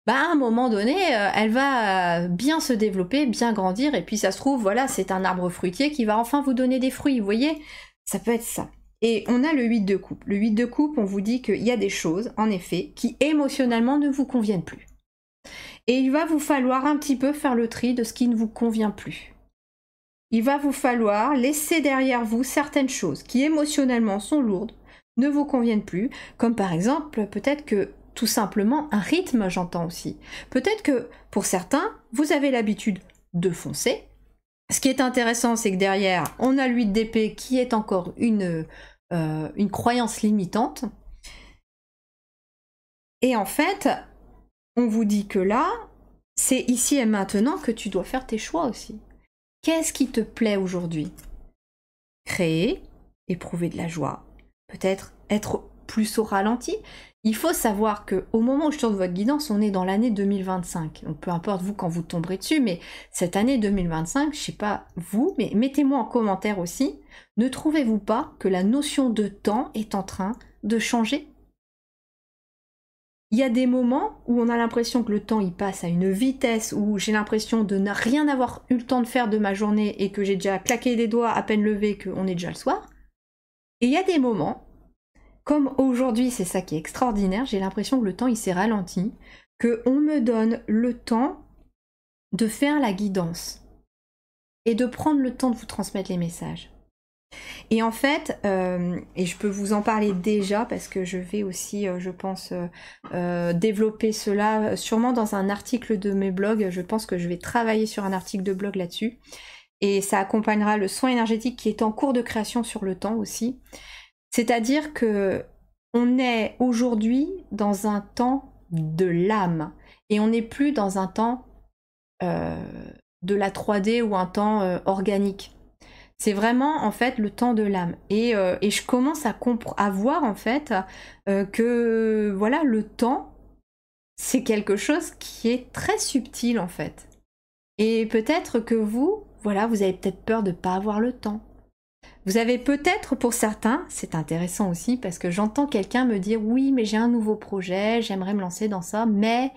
Bah, à un moment donné, elle va bien se développer, bien grandir, et puis ça se trouve, voilà, c'est un arbre fruitier qui va enfin vous donner des fruits, vous voyez? Ça peut être ça. Et on a le 8 de coupe. Le 8 de coupe, on vous dit qu'il y a des choses, en effet, qui émotionnellement ne vous conviennent plus. Et il va vous falloir un petit peu faire le tri de ce qui ne vous convient plus. Il va vous falloir laisser derrière vous certaines choses qui émotionnellement sont lourdes, ne vous conviennent plus, comme par exemple peut-être que tout simplement un rythme, j'entends aussi. Peut-être que pour certains, vous avez l'habitude de foncer. Ce qui est intéressant, c'est que derrière, on a l'8 d'épée qui est encore une croyance limitante. Et en fait, on vous dit que là, c'est ici et maintenant que tu dois faire tes choix aussi. Qu'est-ce qui te plaît aujourd'hui? Créer, éprouver de la joie, peut-être être plus au ralenti. Il faut savoir qu'au moment où je tourne votre guidance, on est dans l'année 2025. Donc peu importe vous quand vous tomberez dessus, mais cette année 2025, je sais pas vous, mais mettez-moi en commentaire aussi, ne trouvez-vous pas que la notion de temps est en train de changer? Il y a des moments où on a l'impression que le temps il passe à une vitesse, où j'ai l'impression de ne rien avoir eu le temps de faire de ma journée et que j'ai déjà claqué des doigts à peine levé, qu'on est déjà le soir. Et il y a des moments, comme aujourd'hui, c'est ça qui est extraordinaire, j'ai l'impression que le temps il s'est ralenti, qu'on me donne le temps de faire la guidance et de prendre le temps de vous transmettre les messages. Et en fait, et je peux vous en parler déjà parce que je vais aussi, je pense, développer cela sûrement dans un article de mes blogs. Je pense que je vais travailler sur un article de blog là-dessus. Et ça accompagnera le soin énergétique qui est en cours de création sur le temps aussi. C'est-à-dire que on est aujourd'hui dans un temps de l'âme et on n'est plus dans un temps de la 3D ou un temps organique. C'est vraiment en fait le temps de l'âme. Et je commence à voir en fait que voilà, le temps, c'est quelque chose qui est très subtil en fait. Et peut-être que vous, voilà, vous avez peut-être peur de ne pas avoir le temps. Vous avez peut-être, pour certains, c'est intéressant aussi, parce que j'entends quelqu'un me dire « Oui, mais j'ai un nouveau projet, j'aimerais me lancer dans ça, mais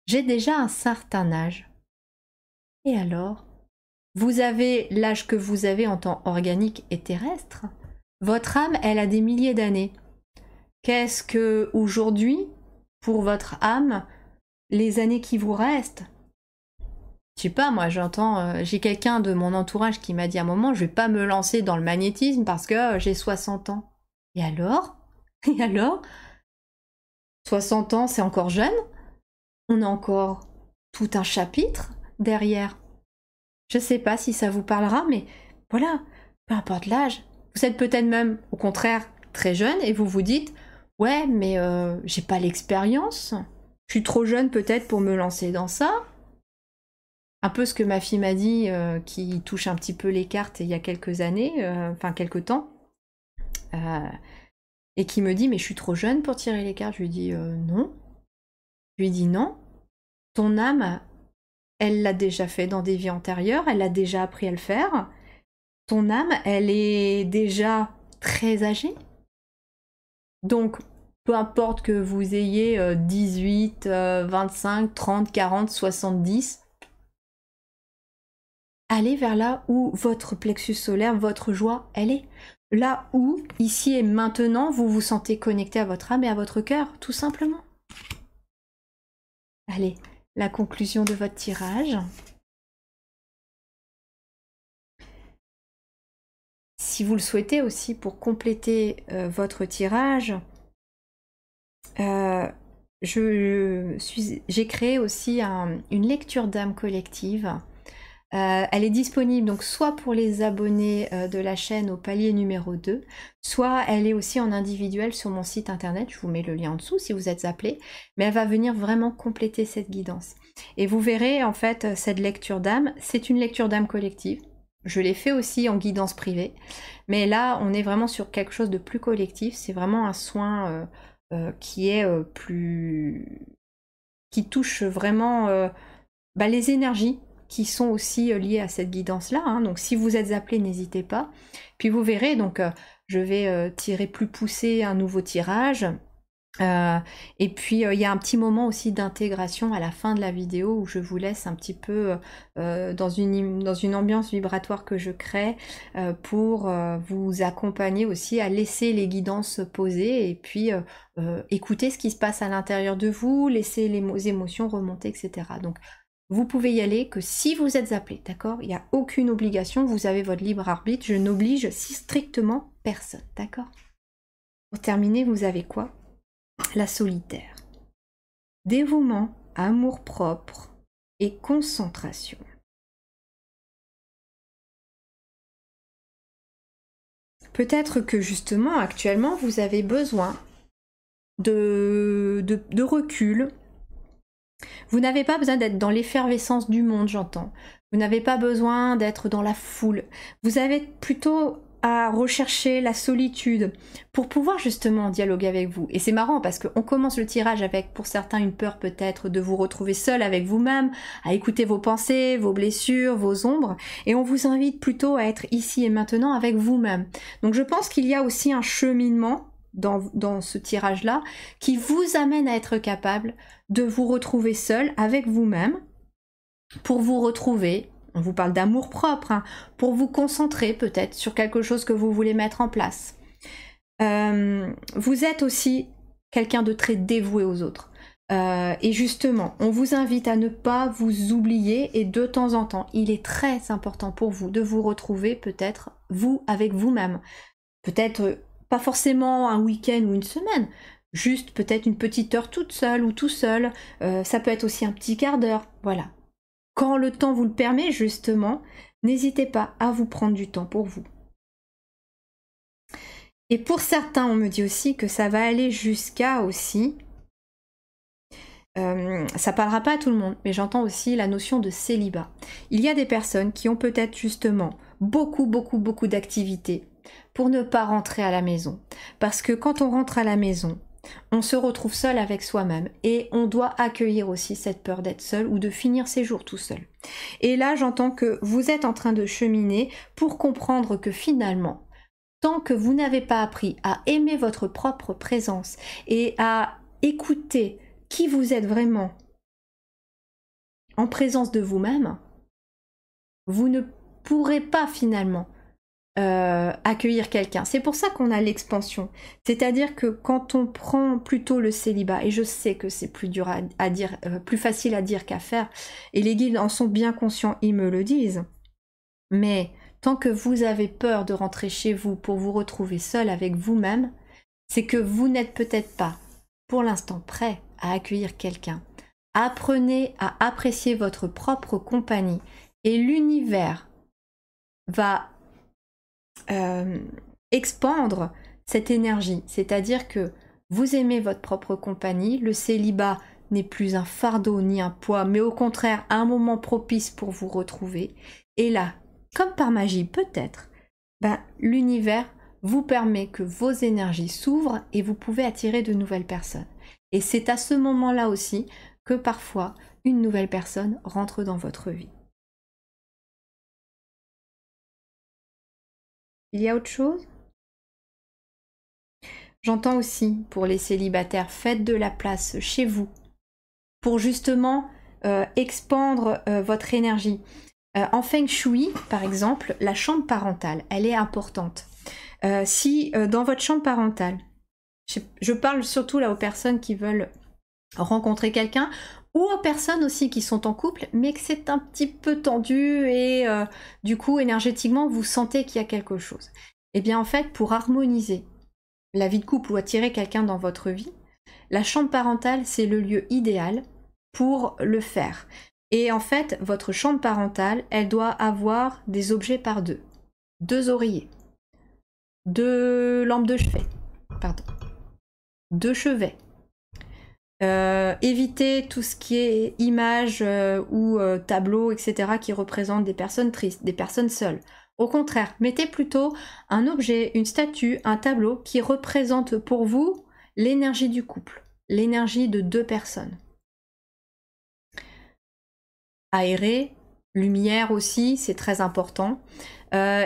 j'ai déjà un certain âge. » Et alors? Vous avez l'âge que vous avez en temps organique et terrestre. Votre âme, elle a des milliers d'années. Qu'est-ce que, aujourd'hui, pour votre âme, les années qui vous restent? Je sais pas, moi j'entends, j'ai quelqu'un de mon entourage qui m'a dit à un moment, je vais pas me lancer dans le magnétisme parce que j'ai 60 ans. Et alors? Et alors? 60 ans, c'est encore jeune? On a encore tout un chapitre derrière. Je sais pas si ça vous parlera, mais voilà, peu importe l'âge. Vous êtes peut-être même, au contraire, très jeune et vous vous dites, ouais, mais j'ai pas l'expérience. Je suis trop jeune peut-être pour me lancer dans ça. Un peu ce que ma fille m'a dit, qui touche un petit peu les cartes il y a quelques années, enfin quelques temps, et qui me dit mais je suis trop jeune pour tirer les cartes. Je lui dis non. Je lui dis non. Ton âme, elle l'a déjà fait dans des vies antérieures, elle a déjà appris à le faire. Ton âme, elle est déjà très âgée. Donc, peu importe que vous ayez 18, 25, 30, 40, 70, allez vers là où votre plexus solaire, votre joie, elle est. Là où, ici et maintenant, vous vous sentez connecté à votre âme et à votre cœur, tout simplement. Allez, la conclusion de votre tirage. Si vous le souhaitez aussi, pour compléter votre tirage, j'ai créé aussi une lecture d'âme collective. Elle est disponible donc soit pour les abonnés de la chaîne au palier numéro 2, soit elle est aussi en individuel sur mon site internet, je vous mets le lien en dessous si vous êtes appelé, mais elle va venir vraiment compléter cette guidance. Et vous verrez en fait cette lecture d'âme, c'est une lecture d'âme collective, je l'ai fait aussi en guidance privée, mais là on est vraiment sur quelque chose de plus collectif, c'est vraiment un soin qui est qui touche vraiment les énergies qui sont aussi liées à cette guidance-là. Hein. Donc si vous êtes appelé, n'hésitez pas. Puis vous verrez, donc je vais tirer plus poussé un nouveau tirage. Et puis il y a un petit moment aussi d'intégration à la fin de la vidéo où je vous laisse un petit peu dans une ambiance vibratoire que je crée pour vous accompagner aussi à laisser les guidances se poser et puis écouter ce qui se passe à l'intérieur de vous, laisser les émotions remonter, etc. Donc vous pouvez y aller que si vous êtes appelé, d'accord? Il n'y a aucune obligation, vous avez votre libre arbitre, je n'oblige si strictement personne, d'accord? Pour terminer, vous avez quoi? La solitaire. Dévouement, amour-propre et concentration. Peut-être que justement, actuellement, vous avez besoin de recul. Vous n'avez pas besoin d'être dans l'effervescence du monde, j'entends. Vous n'avez pas besoin d'être dans la foule. Vous avez plutôt à rechercher la solitude pour pouvoir justement dialoguer avec vous. Et c'est marrant parce qu'on commence le tirage avec, pour certains, une peur peut-être de vous retrouver seul avec vous-même, à écouter vos pensées, vos blessures, vos ombres. Et on vous invite plutôt à être ici et maintenant avec vous-même. Donc je pense qu'il y a aussi un cheminement dans ce tirage-là, qui vous amène à être capable de vous retrouver seul avec vous-même, pour vous retrouver, on vous parle d'amour propre, hein, pour vous concentrer peut-être sur quelque chose que vous voulez mettre en place. Vous êtes aussi quelqu'un de très dévoué aux autres. Et justement, on vous invite à ne pas vous oublier et de temps en temps, il est très important pour vous de vous retrouver peut-être vous avec vous-même. Peut-être pas forcément un week-end ou une semaine, juste peut-être une petite heure toute seule ou tout seul, ça peut être aussi un petit quart d'heure, voilà. Quand le temps vous le permet, justement, n'hésitez pas à vous prendre du temps pour vous. Et pour certains, on me dit aussi que ça va aller jusqu'à aussi, ça parlera pas à tout le monde, mais j'entends aussi la notion de célibat. Il y a des personnes qui ont peut-être justement beaucoup, beaucoup, beaucoup d'activités pour ne pas rentrer à la maison. Parce que quand on rentre à la maison, on se retrouve seul avec soi-même et on doit accueillir aussi cette peur d'être seul ou de finir ses jours tout seul. Et là, j'entends que vous êtes en train de cheminer pour comprendre que finalement, tant que vous n'avez pas appris à aimer votre propre présence et à écouter qui vous êtes vraiment en présence de vous-même, vous ne pourrez pas finalement accueillir quelqu'un. C'est pour ça qu'on a l'expansion. C'est-à-dire que quand on prend plutôt le célibat, et je sais que c'est plus dur à dire, plus facile à dire qu'à faire, et les guides en sont bien conscients, ils me le disent, mais tant que vous avez peur de rentrer chez vous pour vous retrouver seul avec vous-même, c'est que vous n'êtes peut-être pas, pour l'instant, prêt à accueillir quelqu'un. Apprenez à apprécier votre propre compagnie, et l'univers va expandre cette énergie, c'est-à-dire que vous aimez votre propre compagnie, le célibat n'est plus un fardeau ni un poids, mais au contraire un moment propice pour vous retrouver, et là, comme par magie peut-être, l'univers vous permet que vos énergies s'ouvrent et vous pouvez attirer de nouvelles personnes. Et c'est à ce moment-là aussi que parfois une nouvelle personne rentre dans votre vie. Il y a autre chose? J'entends aussi pour les célibataires, faites de la place chez vous pour justement expandre votre énergie. En Feng Shui, par exemple, la chambre parentale, elle est importante. Si dans votre chambre parentale, je parle surtout là aux personnes qui veulent rencontrer quelqu'un, ou aux personnes aussi qui sont en couple, mais que c'est un petit peu tendu et du coup, énergétiquement, vous sentez qu'il y a quelque chose. Eh bien, en fait, pour harmoniser la vie de couple ou attirer quelqu'un dans votre vie, la chambre parentale, c'est le lieu idéal pour le faire. Et en fait, votre chambre parentale, elle doit avoir des objets par deux. 2 oreillers, 2 lampes de chevet, pardon, 2 chevets. Évitez tout ce qui est images ou tableaux, etc. qui représentent des personnes tristes, des personnes seules. Au contraire, mettez plutôt un objet, une statue, un tableau qui représente pour vous l'énergie du couple, l'énergie de 2 personnes. Aérer, lumière aussi, c'est très important.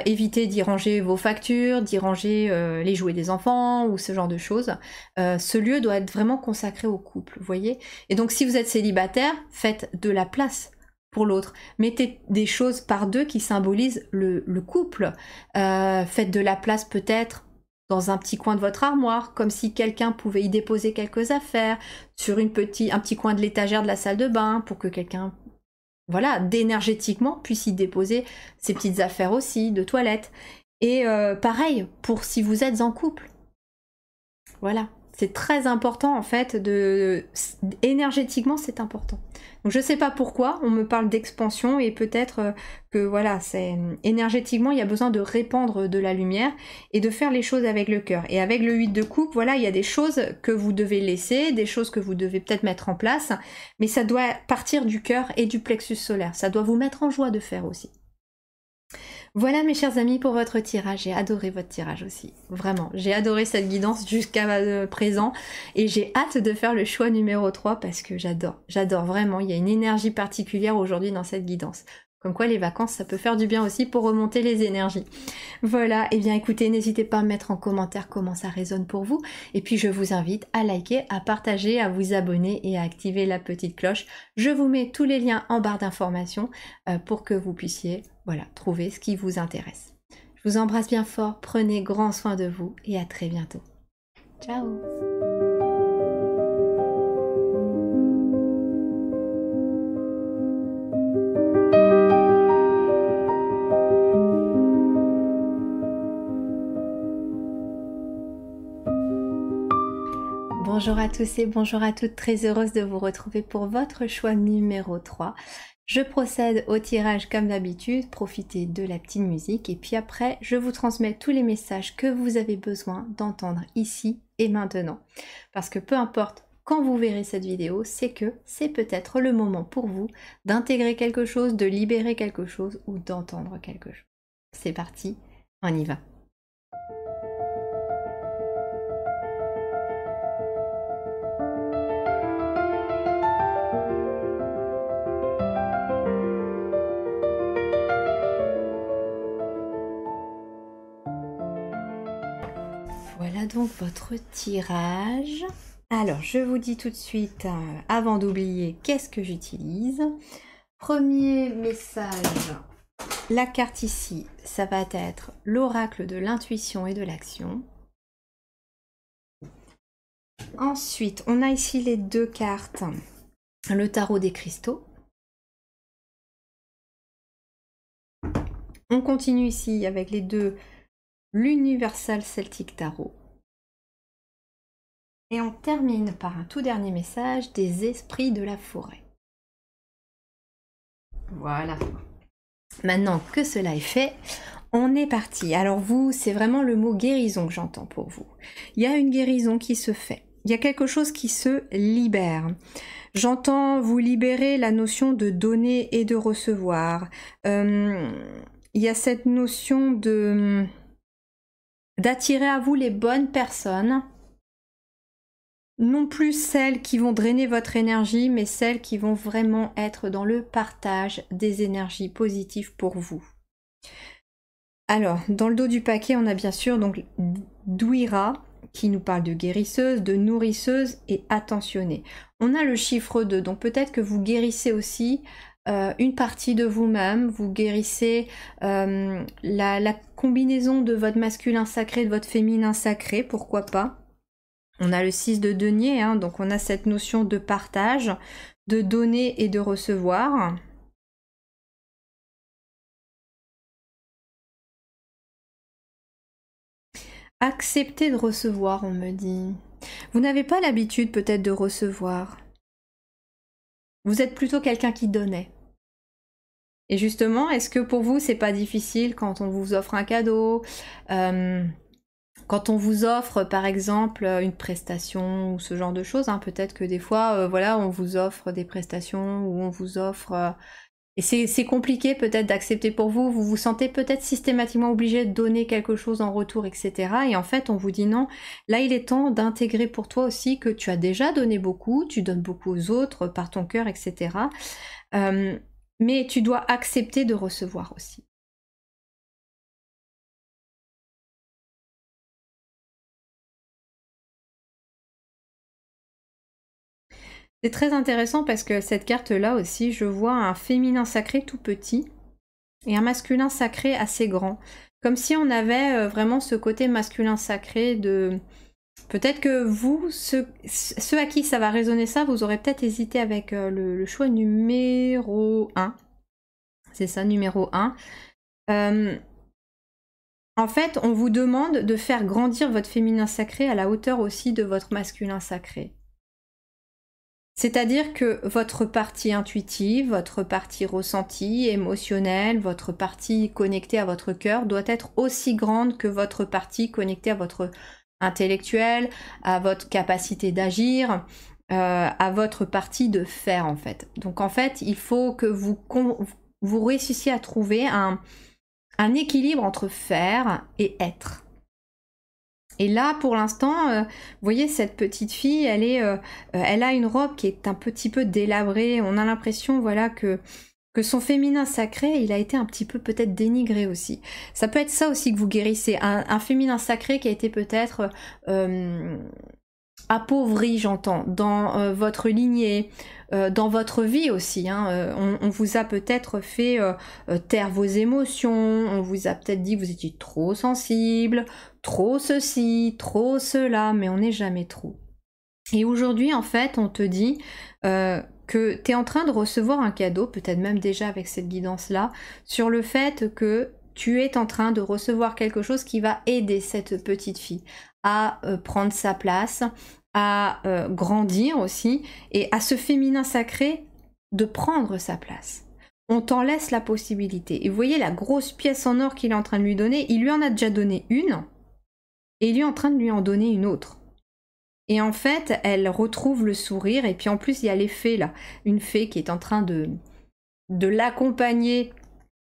Évitez d'y ranger vos factures, d'y ranger les jouets des enfants ou ce genre de choses. Ce lieu doit être vraiment consacré au couple, vous voyez. Et donc si vous êtes célibataire, faites de la place pour l'autre. Mettez des choses par deux qui symbolisent le couple. Faites de la place peut-être dans un petit coin de votre armoire, comme si quelqu'un pouvait y déposer quelques affaires, sur un petit coin de l'étagère de la salle de bain, pour que quelqu'un, voilà, d'énergétiquement puisse y déposer ses petites affaires aussi, de toilette. Et pareil, pour si vous êtes en couple. Voilà, c'est très important en fait, énergétiquement c'est important. Donc je sais pas pourquoi, on me parle d'expansion et peut-être que voilà, c'est énergétiquement il y a besoin de répandre de la lumière et de faire les choses avec le cœur. Et avec le 8 de coupe, voilà, il y a des choses que vous devez laisser, des choses que vous devez peut-être mettre en place, mais ça doit partir du cœur et du plexus solaire. Ça doit vous mettre en joie de faire aussi. Voilà mes chers amis pour votre tirage, j'ai adoré votre tirage aussi, vraiment, j'ai adoré cette guidance jusqu'à présent et j'ai hâte de faire le choix numéro 3 parce que j'adore vraiment, il y a une énergie particulière aujourd'hui dans cette guidance. Comme quoi les vacances ça peut faire du bien aussi pour remonter les énergies. Voilà, et bien écoutez, n'hésitez pas à mettre en commentaire comment ça résonne pour vous et puis je vous invite à liker, à partager, à vous abonner et à activer la petite cloche. Je vous mets tous les liens en barre d'informations pour que vous puissiez trouver ce qui vous intéresse. Je vous embrasse bien fort, prenez grand soin de vous et à très bientôt. Ciao! Bonjour à tous et bonjour à toutes, très heureuse de vous retrouver pour votre choix numéro 3. Je procède au tirage comme d'habitude, profitez de la petite musique et puis après je vous transmets tous les messages que vous avez besoin d'entendre ici et maintenant. Parce que peu importe quand vous verrez cette vidéo, c'est que c'est peut-être le moment pour vous d'intégrer quelque chose, de libérer quelque chose ou d'entendre quelque chose. C'est parti, on y va. Voilà donc votre tirage. Alors, je vous dis tout de suite, avant d'oublier, qu'est-ce que j'utilise. Premier message, la carte ici, ça va être l'oracle de l'intuition et de l'action. Ensuite, on a ici les deux cartes, le tarot des cristaux. On continue ici avec les deux, l'Universal Celtic Tarot. Et on termine par un tout dernier message des esprits de la forêt. Voilà. Maintenant que cela est fait, on est parti. Alors vous, c'est vraiment le mot guérison que j'entends pour vous. Il y a une guérison qui se fait. Il y a quelque chose qui se libère. J'entends vous libérer la notion de donner et de recevoir. Il y a cette notion d'attirer à vous les bonnes personnes. Non plus celles qui vont drainer votre énergie, mais celles qui vont vraiment être dans le partage des énergies positives pour vous. Alors, dans le dos du paquet, on a bien sûr donc Douira, qui nous parle de guérisseuse, de nourrisseuse et attentionnée. On a le chiffre 2, donc peut-être que vous guérissez aussi une partie de vous-même, vous guérissez la combinaison de votre masculin sacré, de votre féminin sacré, pourquoi pas. On a le 6 de denier, hein, donc on a cette notion de partage, de donner et de recevoir. Accepter de recevoir, on me dit. Vous n'avez pas l'habitude peut-être de recevoir. Vous êtes plutôt quelqu'un qui donnait. Et justement, est-ce que pour vous, c'est pas difficile quand on vous offre un cadeau quand on vous offre par exemple une prestation ou ce genre de choses, hein, peut-être que des fois, voilà, on vous offre des prestations ou on vous offre... et c'est compliqué peut-être d'accepter pour vous, vous vous sentez peut-être systématiquement obligé de donner quelque chose en retour, etc. Et en fait, on vous dit non, là il est temps d'intégrer pour toi aussi que tu as déjà donné beaucoup, tu donnes beaucoup aux autres par ton cœur, etc. Mais tu dois accepter de recevoir aussi. C'est très intéressant parce que cette carte-là aussi, je vois un féminin sacré tout petit et un masculin sacré assez grand. Comme si on avait vraiment ce côté masculin sacré de... Peut-être que vous, ceux à qui ça va résonner ça, vous aurez peut-être hésité avec le choix numéro 1. C'est ça, numéro 1. En fait, on vous demande de faire grandir votre féminin sacré à la hauteur aussi de votre masculin sacré. C'est-à-dire que votre partie intuitive, votre partie ressentie, émotionnelle, votre partie connectée à votre cœur doit être aussi grande que votre partie connectée à votre intellectuel, à votre capacité d'agir, à votre partie de faire en fait. Donc en fait, il faut que vous réussissiez à trouver un équilibre entre faire et être. Et là, pour l'instant, vous voyez, cette petite fille, elle a une robe qui est un petit peu délabrée. On a l'impression, voilà, que son féminin sacré, il a été un petit peu peut-être dénigré aussi. Ça peut être ça aussi que vous guérissez. Un féminin sacré qui a été peut-être appauvri, j'entends, dans votre lignée, dans votre vie aussi. Hein. On vous a peut-être fait taire vos émotions, on vous a peut-être dit que vous étiez trop sensible, trop ceci, trop cela, mais on n'est jamais trop. Et aujourd'hui, en fait, on te dit que tu es en train de recevoir un cadeau, peut-être même déjà avec cette guidance-là, sur le fait que tu es en train de recevoir quelque chose qui va aider cette petite fille à prendre sa place, à grandir aussi, et à ce féminin sacré de prendre sa place. On t'en laisse la possibilité. Et vous voyez la grosse pièce en or qu'il est en train de lui donner, il lui en a déjà donné une, et il est en train de lui en donner une autre. Et en fait, elle retrouve le sourire, et puis en plus, il y a les fées là. Une fée qui est en train de l'accompagner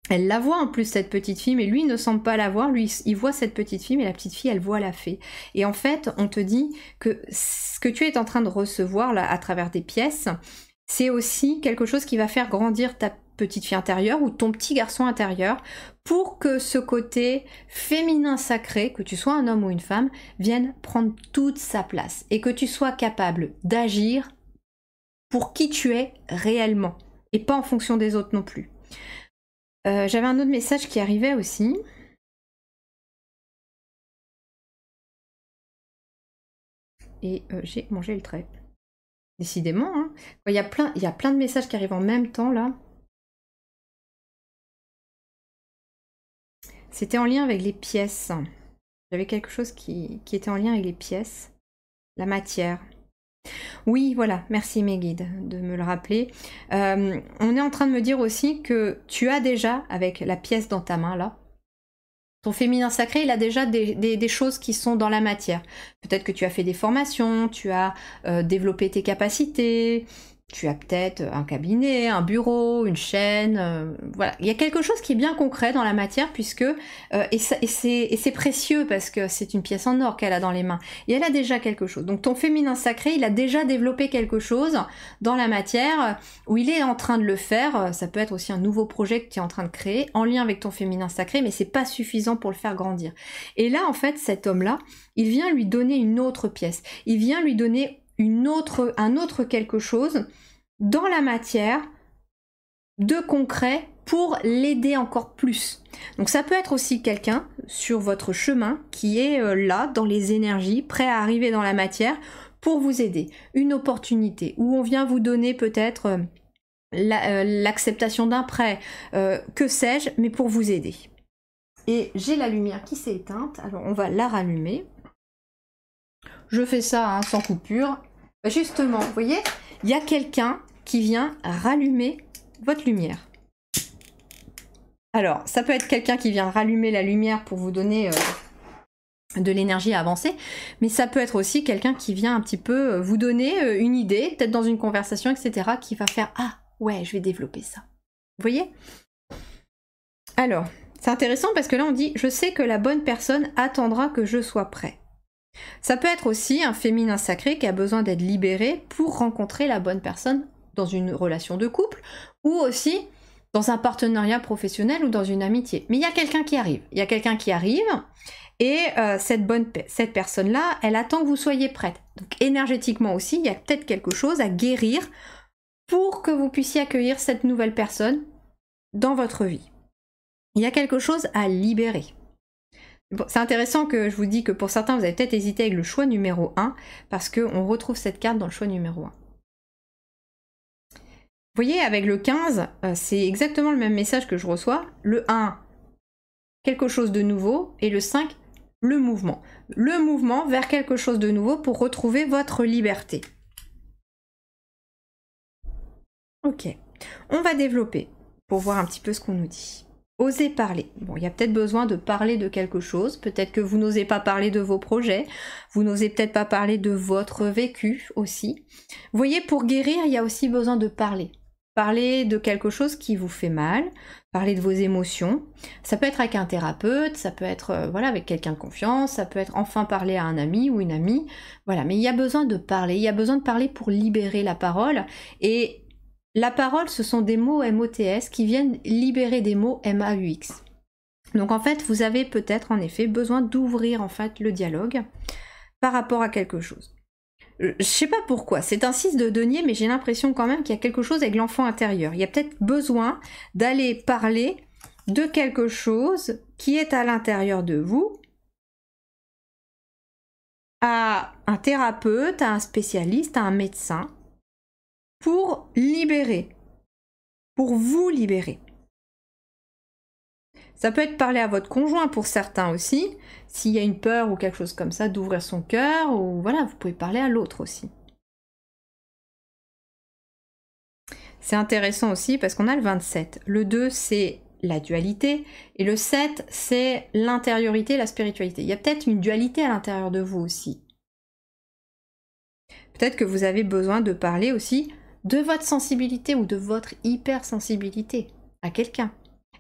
Elle la voit en plus, cette petite fille, mais lui ne semble pas la voir. Lui, il voit cette petite fille, mais la petite fille, elle voit la fée. Et en fait, on te dit que ce que tu es en train de recevoir là, à travers des pièces, c'est aussi quelque chose qui va faire grandir ta petite fille intérieure ou ton petit garçon intérieur pour que ce côté féminin sacré, que tu sois un homme ou une femme, vienne prendre toute sa place et que tu sois capable d'agir pour qui tu es réellement et pas en fonction des autres non plus. J'avais un autre message qui arrivait aussi. Et j'ai mangé le trait. Décidément, hein. Il y a plein de messages qui arrivent en même temps là. C'était en lien avec les pièces. J'avais quelque chose qui était en lien avec les pièces. La matière. Oui, voilà, merci mes guides de me le rappeler. On est en train de me dire aussi que tu as déjà, avec la pièce dans ta main là, ton féminin sacré, il a déjà des choses qui sont dans la matière. Peut-être que tu as fait des formations, tu as développé tes capacités, tu as peut-être un cabinet, un bureau, une chaîne, voilà. Il y a quelque chose qui est bien concret dans la matière puisque, et c'est précieux parce que c'est une pièce en or qu'elle a dans les mains. Et elle a déjà quelque chose. Donc ton féminin sacré, il a déjà développé quelque chose dans la matière où il est en train de le faire. Ça peut être aussi un nouveau projet que tu es en train de créer en lien avec ton féminin sacré, mais c'est pas suffisant pour le faire grandir. Et là, en fait, cet homme-là, il vient lui donner une autre pièce. Il vient lui donner un autre quelque chose dans la matière de concret pour l'aider encore plus. Donc ça peut être aussi quelqu'un sur votre chemin qui est là dans les énergies, prêt à arriver dans la matière pour vous aider. Une opportunité où on vient vous donner peut-être l'acceptation d'un prêt, que sais-je, mais pour vous aider. Et j'ai la lumière qui s'est éteinte, alors on va la rallumer. Je fais ça sans coupure. Justement, vous voyez, il y a quelqu'un qui vient rallumer votre lumière. Alors, ça peut être quelqu'un qui vient rallumer la lumière pour vous donner de l'énergie à avancer, mais ça peut être aussi quelqu'un qui vient un petit peu vous donner une idée, peut-être dans une conversation, etc., qui va faire « Ah, ouais, je vais développer ça. » Vous voyez? Alors, c'est intéressant parce que là, on dit « Je sais que la bonne personne attendra que je sois prêt. » Ça peut être aussi un féminin sacré qui a besoin d'être libéré pour rencontrer la bonne personne dans une relation de couple ou aussi dans un partenariat professionnel ou dans une amitié. Mais il y a quelqu'un qui arrive. Il y a quelqu'un qui arrive et cette personne-là, elle attend que vous soyez prête. Donc énergétiquement aussi, il y a peut-être quelque chose à guérir pour que vous puissiez accueillir cette nouvelle personne dans votre vie. Il y a quelque chose à libérer. Bon, c'est intéressant que je vous dis que pour certains, vous avez peut-être hésité avec le choix numéro 1 parce qu'on retrouve cette carte dans le choix numéro 1. Vous voyez, avec le 15, c'est exactement le même message que je reçois. Le 1, quelque chose de nouveau, et le 5, le mouvement. Le mouvement vers quelque chose de nouveau pour retrouver votre liberté. Ok, on va développer pour voir un petit peu ce qu'on nous dit. Osez parler. Bon, il y a peut-être besoin de parler de quelque chose. Peut-être que vous n'osez pas parler de vos projets. Vous n'osez peut-être pas parler de votre vécu aussi. Vous voyez, pour guérir, il y a aussi besoin de parler. Parler de quelque chose qui vous fait mal. Parler de vos émotions. Ça peut être avec un thérapeute. Ça peut être voilà, avec quelqu'un de confiance. Ça peut être enfin parler à un ami ou une amie. Voilà, mais il y a besoin de parler. Il y a besoin de parler pour libérer la parole. Et la parole, ce sont des mots MOTS qui viennent libérer des mots MAUX. Donc en fait, vous avez peut-être en effet besoin d'ouvrir en fait le dialogue par rapport à quelque chose. Je sais pas pourquoi, c'est un 6 de denier, mais j'ai l'impression quand même qu'il y a quelque chose avec l'enfant intérieur. Il y a peut-être besoin d'aller parler de quelque chose qui est à l'intérieur de vous, à un thérapeute, à un spécialiste, à un médecin, pour libérer, pour vous libérer. Ça peut être parler à votre conjoint pour certains aussi, s'il y a une peur ou quelque chose comme ça, d'ouvrir son cœur, ou voilà, vous pouvez parler à l'autre aussi. C'est intéressant aussi parce qu'on a le 27. Le 2, c'est la dualité, et le 7, c'est l'intériorité, la spiritualité. Il y a peut-être une dualité à l'intérieur de vous aussi. Peut-être que vous avez besoin de parler aussi de votre sensibilité ou de votre hypersensibilité à quelqu'un.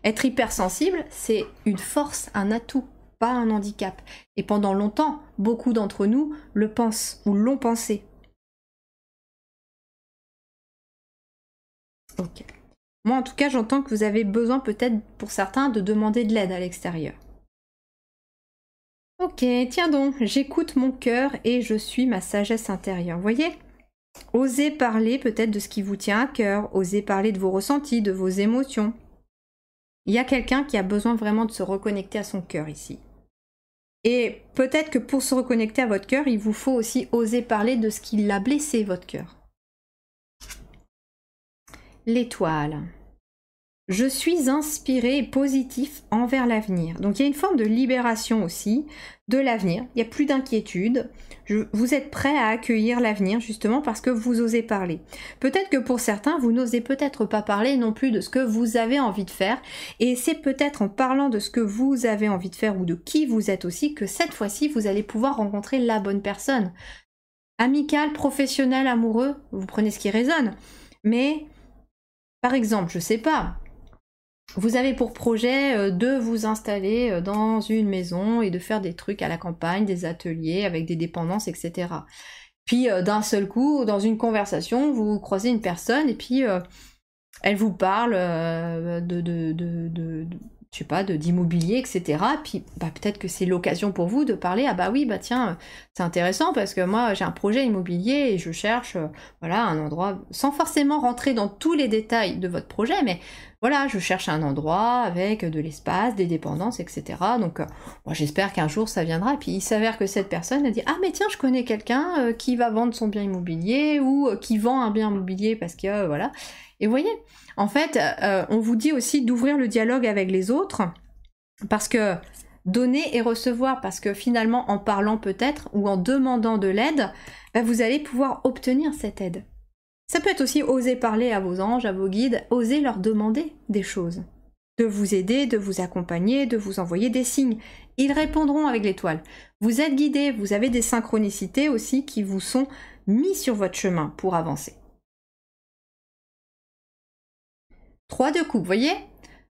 Être hypersensible, c'est une force, un atout, pas un handicap. Et pendant longtemps, beaucoup d'entre nous le pensent ou l'ont pensé. Ok. Moi, en tout cas, j'entends que vous avez besoin peut-être, pour certains, de demander de l'aide à l'extérieur. Ok, tiens donc, j'écoute mon cœur et je suis ma sagesse intérieure. Vous voyez? Osez parler peut-être de ce qui vous tient à cœur, osez parler de vos ressentis, de vos émotions. Il y a quelqu'un qui a besoin vraiment de se reconnecter à son cœur ici. Et peut-être que pour se reconnecter à votre cœur, il vous faut aussi oser parler de ce qui l'a blessé, votre cœur. L'étoile. Je suis inspiré et positif envers l'avenir. Donc il y a une forme de libération aussi de l'avenir. Il n'y a plus d'inquiétude. Vous êtes prêt à accueillir l'avenir justement parce que vous osez parler. Peut-être que pour certains, vous n'osez peut-être pas parler non plus de ce que vous avez envie de faire. Et c'est peut-être en parlant de ce que vous avez envie de faire ou de qui vous êtes aussi que cette fois-ci, vous allez pouvoir rencontrer la bonne personne. Amical, professionnel, amoureux, vous prenez ce qui résonne. Mais, par exemple, je sais pas, vous avez pour projet de vous installer dans une maison et de faire des trucs à la campagne, des ateliers avec des dépendances, etc. Puis d'un seul coup, dans une conversation, vous croisez une personne et puis elle vous parle je sais pas, d'immobilier, etc. Puis bah, peut-être que c'est l'occasion pour vous de parler, ah bah oui, bah tiens, c'est intéressant parce que moi j'ai un projet immobilier et je cherche voilà, un endroit, sans forcément rentrer dans tous les détails de votre projet, mais voilà, je cherche un endroit avec de l'espace, des dépendances, etc. Donc moi j'espère qu'un jour ça viendra. Et puis il s'avère que cette personne a dit, ah mais tiens, je connais quelqu'un qui va vendre son bien immobilier ou qui vend un bien immobilier parce que voilà. Et vous voyez, en fait, on vous dit aussi d'ouvrir le dialogue avec les autres, parce que donner et recevoir, parce que finalement, en parlant peut-être, ou en demandant de l'aide, bah, vous allez pouvoir obtenir cette aide. Ça peut être aussi oser parler à vos anges, à vos guides, oser leur demander des choses, de vous aider, de vous accompagner, de vous envoyer des signes. Ils répondront avec l'étoile. Vous êtes guidés, vous avez des synchronicités aussi qui vous sont mis sur votre chemin pour avancer. 3 de coupe, vous voyez?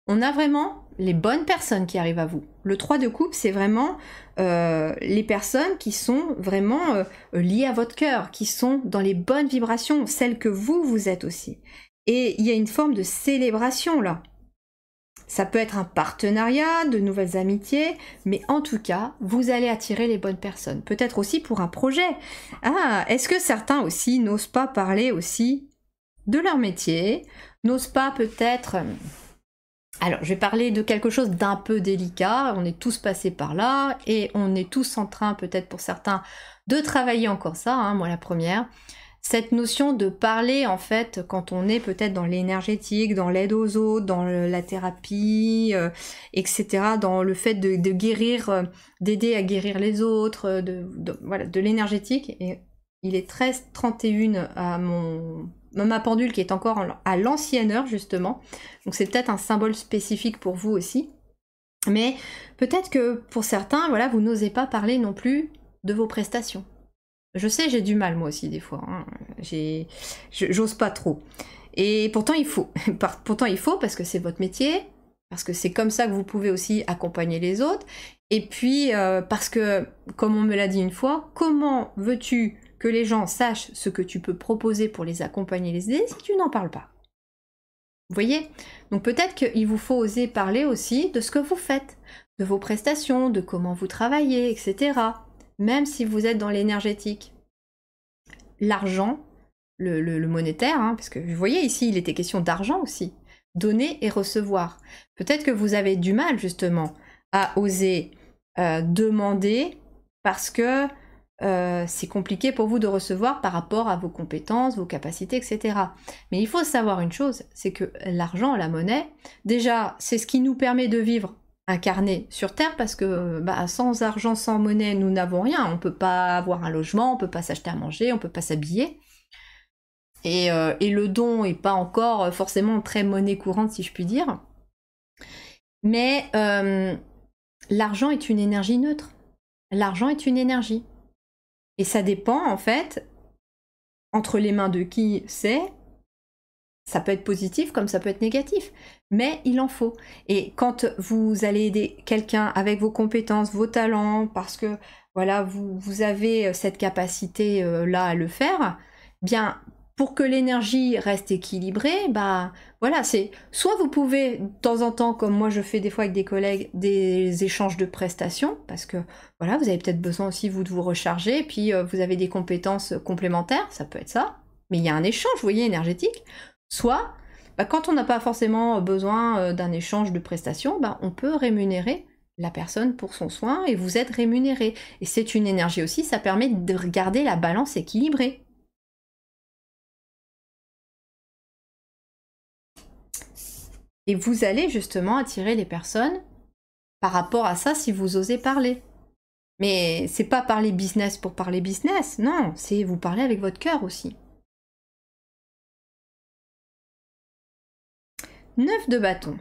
On a vraiment les bonnes personnes qui arrivent à vous. Le 3 de coupe, c'est vraiment les personnes qui sont vraiment liées à votre cœur, qui sont dans les bonnes vibrations, celles que vous êtes aussi. Et il y a une forme de célébration là. Ça peut être un partenariat, de nouvelles amitiés, mais en tout cas, vous allez attirer les bonnes personnes. Peut-être aussi pour un projet. Ah, est-ce que certains aussi n'osent pas parler aussi de leur métier, n'osent pas peut-être... Alors, je vais parler de quelque chose d'un peu délicat, on est tous passés par là, et on est tous en train, peut-être pour certains, de travailler encore ça, hein, moi la première. Cette notion de parler, en fait, quand on est peut-être dans l'énergétique, dans l'aide aux autres, dans la thérapie, etc., dans le fait de guérir, d'aider à guérir les autres, voilà, de l'énergétique. Et il est 13h31 à ma pendule qui est encore à l'ancienne heure, justement. Donc c'est peut-être un symbole spécifique pour vous aussi. Mais peut-être que pour certains, voilà, vous n'osez pas parler non plus de vos prestations. Je sais, j'ai du mal moi aussi des fois. Hein. J'ose pas trop. Et pourtant il faut. Pourtant il faut parce que c'est votre métier, parce que c'est comme ça que vous pouvez aussi accompagner les autres. Et puis parce que, comme on me l'a dit une fois, comment veux-tu que les gens sachent ce que tu peux proposer pour les accompagner, les aider si tu n'en parles pas? Vous voyez? Donc peut-être qu'il vous faut oser parler aussi de ce que vous faites, de vos prestations, de comment vous travaillez, etc. Même si vous êtes dans l'énergétique. L'argent, le monétaire, hein, parce que vous voyez ici, il était question d'argent aussi. Donner et recevoir. Peut-être que vous avez du mal justement à oser demander parce que c'est compliqué pour vous de recevoir par rapport à vos compétences, vos capacités, etc. Mais il faut savoir une chose, c'est que l'argent, la monnaie, déjà, c'est ce qui nous permet de vivre incarné sur Terre, parce que bah, sans argent, sans monnaie, nous n'avons rien. On ne peut pas avoir un logement, on ne peut pas s'acheter à manger, on ne peut pas s'habiller. Et le don n'est pas encore forcément très monnaie courante, si je puis dire. Mais l'argent est une énergie neutre. L'argent est une énergie. Et ça dépend, en fait, entre les mains de qui c'est, Ça peut être positif comme ça peut être négatif, mais il en faut. Et quand vous allez aider quelqu'un avec vos compétences, vos talents, parce que voilà, vous avez cette capacité-là à le faire, bien, pour que l'énergie reste équilibrée, bah voilà, c'est soit vous pouvez de temps en temps, comme moi je fais des fois avec des collègues, des échanges de prestations, parce que voilà, vous avez peut-être besoin aussi vous de vous recharger, et puis vous avez des compétences complémentaires, ça peut être ça, mais il y a un échange, vous voyez, énergétique. Soit, bah, quand on n'a pas forcément besoin d'un échange de prestations, bah, on peut rémunérer la personne pour son soin et vous êtes rémunéré. Et c'est une énergie aussi, ça permet de garder la balance équilibrée. Et vous allez justement attirer les personnes par rapport à ça si vous osez parler. Mais c'est pas parler business pour parler business, non, c'est vous parler avec votre cœur aussi. 9 de bâton.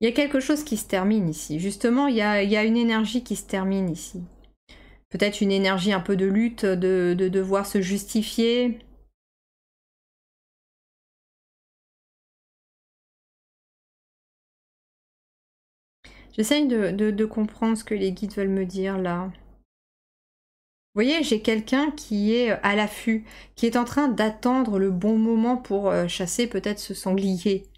Il y a quelque chose qui se termine ici. Justement, il y a une énergie qui se termine ici. Peut-être une énergie un peu de lutte, de devoir se justifier. J'essaye de comprendre ce que les guides veulent me dire là. Vous voyez, j'ai quelqu'un qui est à l'affût, qui est en train d'attendre le bon moment pour chasser peut-être ce sanglier.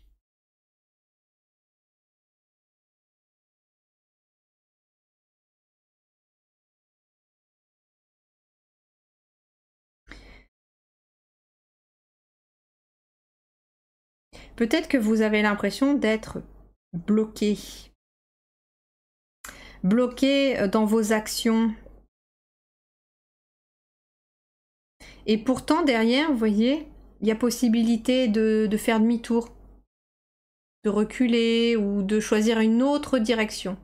Peut-être que vous avez l'impression d'être bloqué. Bloqué dans vos actions. Et pourtant, derrière, vous voyez, il y a possibilité de faire demi-tour, de reculer ou de choisir une autre direction.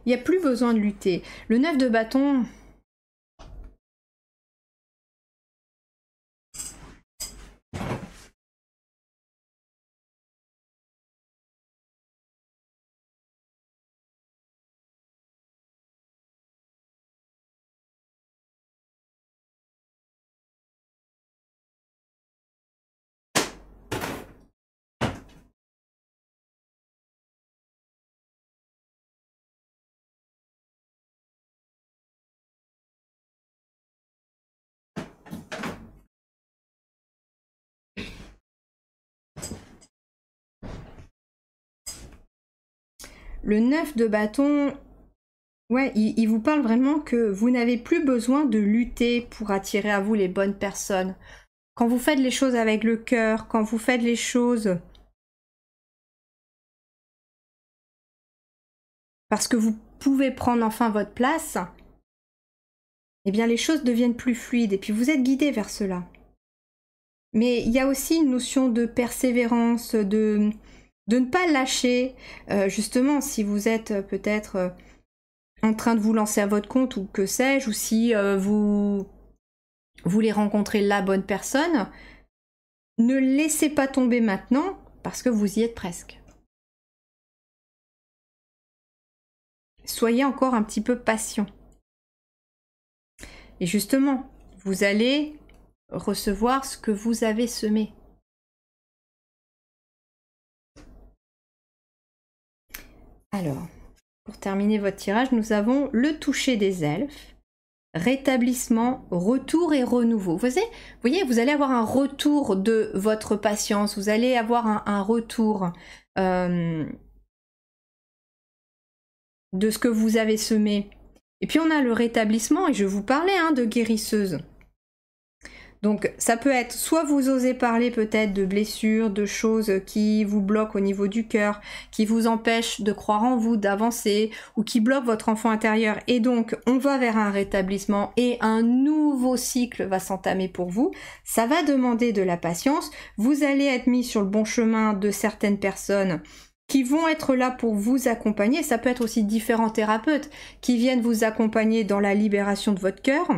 Il n'y a plus besoin de lutter. Le 9 de bâton... Le 9 de bâton, ouais, il vous parle vraiment que vous n'avez plus besoin de lutter pour attirer à vous les bonnes personnes. Quand vous faites les choses avec le cœur, quand vous faites les choses parce que vous pouvez prendre enfin votre place, eh bien les choses deviennent plus fluides et puis vous êtes guidé vers cela. Mais il y a aussi une notion de persévérance, de ne pas lâcher. Justement, si vous êtes peut-être en train de vous lancer à votre compte ou que sais-je, ou si vous voulez rencontrer la bonne personne, ne laissez pas tomber maintenant parce que vous y êtes presque. Soyez encore un petit peu patient. Et justement, vous allez recevoir ce que vous avez semé. Alors, pour terminer votre tirage, nous avons le toucher des elfes, rétablissement, retour et renouveau. Vous voyez, vous allez avoir un retour de votre patience, vous allez avoir un retour de ce que vous avez semé. Et puis on a le rétablissement, et je vous parlais de guérisseuse. Donc ça peut être soit vous osez parler peut-être de blessures, de choses qui vous bloquent au niveau du cœur, qui vous empêchent de croire en vous, d'avancer, ou qui bloquent votre enfant intérieur, et donc on va vers un rétablissement et un nouveau cycle va s'entamer pour vous. Ça va demander de la patience, vous allez être mis sur le bon chemin de certaines personnes qui vont être là pour vous accompagner. Ça peut être aussi différents thérapeutes qui viennent vous accompagner dans la libération de votre cœur.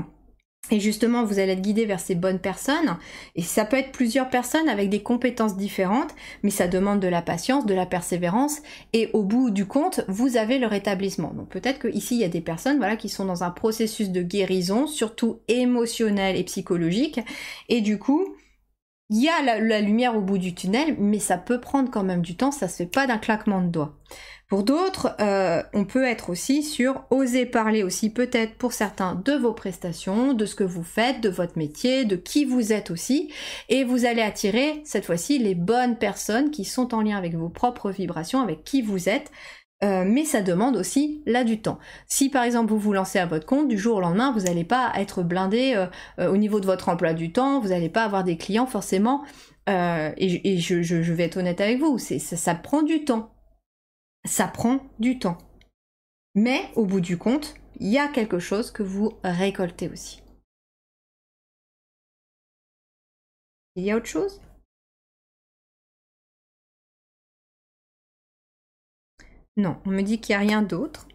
Et justement, vous allez être guidé vers ces bonnes personnes. Et ça peut être plusieurs personnes avec des compétences différentes, mais ça demande de la patience, de la persévérance. Et au bout du compte, vous avez le rétablissement. Donc peut-être qu'ici, il y a des personnes voilà, qui sont dans un processus de guérison, surtout émotionnel et psychologique. Et du coup, il y a la lumière au bout du tunnel, mais ça peut prendre quand même du temps. Ça se fait pas d'un claquement de doigts. Pour d'autres, on peut être aussi sur oser parler aussi peut-être pour certains de vos prestations, de ce que vous faites, de votre métier, de qui vous êtes aussi. Et vous allez attirer cette fois-ci les bonnes personnes qui sont en lien avec vos propres vibrations, avec qui vous êtes. Mais ça demande aussi là du temps. Si par exemple vous vous lancez à votre compte, du jour au lendemain, vous n'allez pas être blindé au niveau de votre emploi du temps, vous n'allez pas avoir des clients forcément. Et je vais être honnête avec vous, ça prend du temps. Ça prend du temps. Mais au bout du compte, il y a quelque chose que vous récoltez aussi. Il y a autre chose? Non, on me dit qu'il n'y a rien d'autre.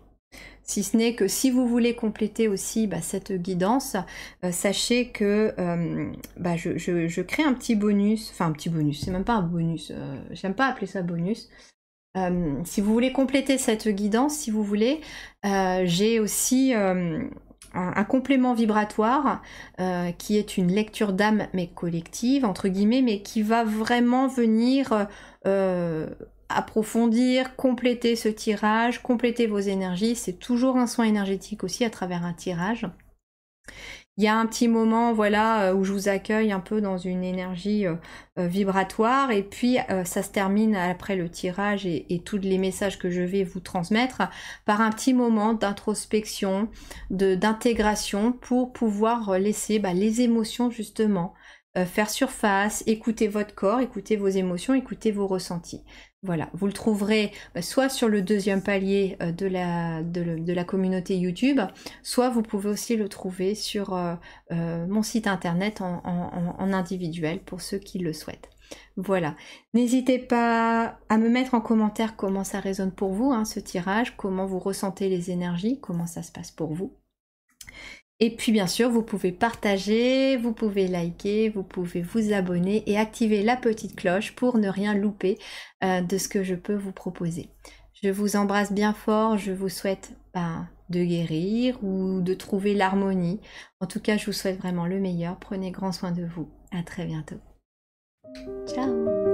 Si ce n'est que si vous voulez compléter aussi cette guidance, sachez que je crée un petit bonus, enfin un petit bonus, c'est même pas un bonus, j'aime pas appeler ça bonus. Si vous voulez compléter cette guidance, si vous voulez, j'ai aussi un complément vibratoire qui est une lecture d'âme mais collective, entre guillemets, mais qui va vraiment venir approfondir, compléter ce tirage, compléter vos énergies. C'est toujours un soin énergétique aussi à travers un tirage. Il y a un petit moment voilà, où je vous accueille un peu dans une énergie vibratoire et puis ça se termine après le tirage et tous les messages que je vais vous transmettre par un petit moment d'introspection, d'intégration pour pouvoir laisser les émotions justement faire surface, écouter votre corps, écouter vos émotions, écouter vos ressentis. Voilà, vous le trouverez soit sur le deuxième palier de la communauté YouTube, soit vous pouvez aussi le trouver sur mon site internet en individuel pour ceux qui le souhaitent. Voilà, n'hésitez pas à me mettre en commentaire comment ça résonne pour vous, ce tirage, comment vous ressentez les énergies, comment ça se passe pour vous. Et puis bien sûr, vous pouvez partager, vous pouvez liker, vous pouvez vous abonner et activer la petite cloche pour ne rien louper de ce que je peux vous proposer. Je vous embrasse bien fort, je vous souhaite de guérir ou de trouver l'harmonie. En tout cas, je vous souhaite vraiment le meilleur. Prenez grand soin de vous. À très bientôt. Ciao!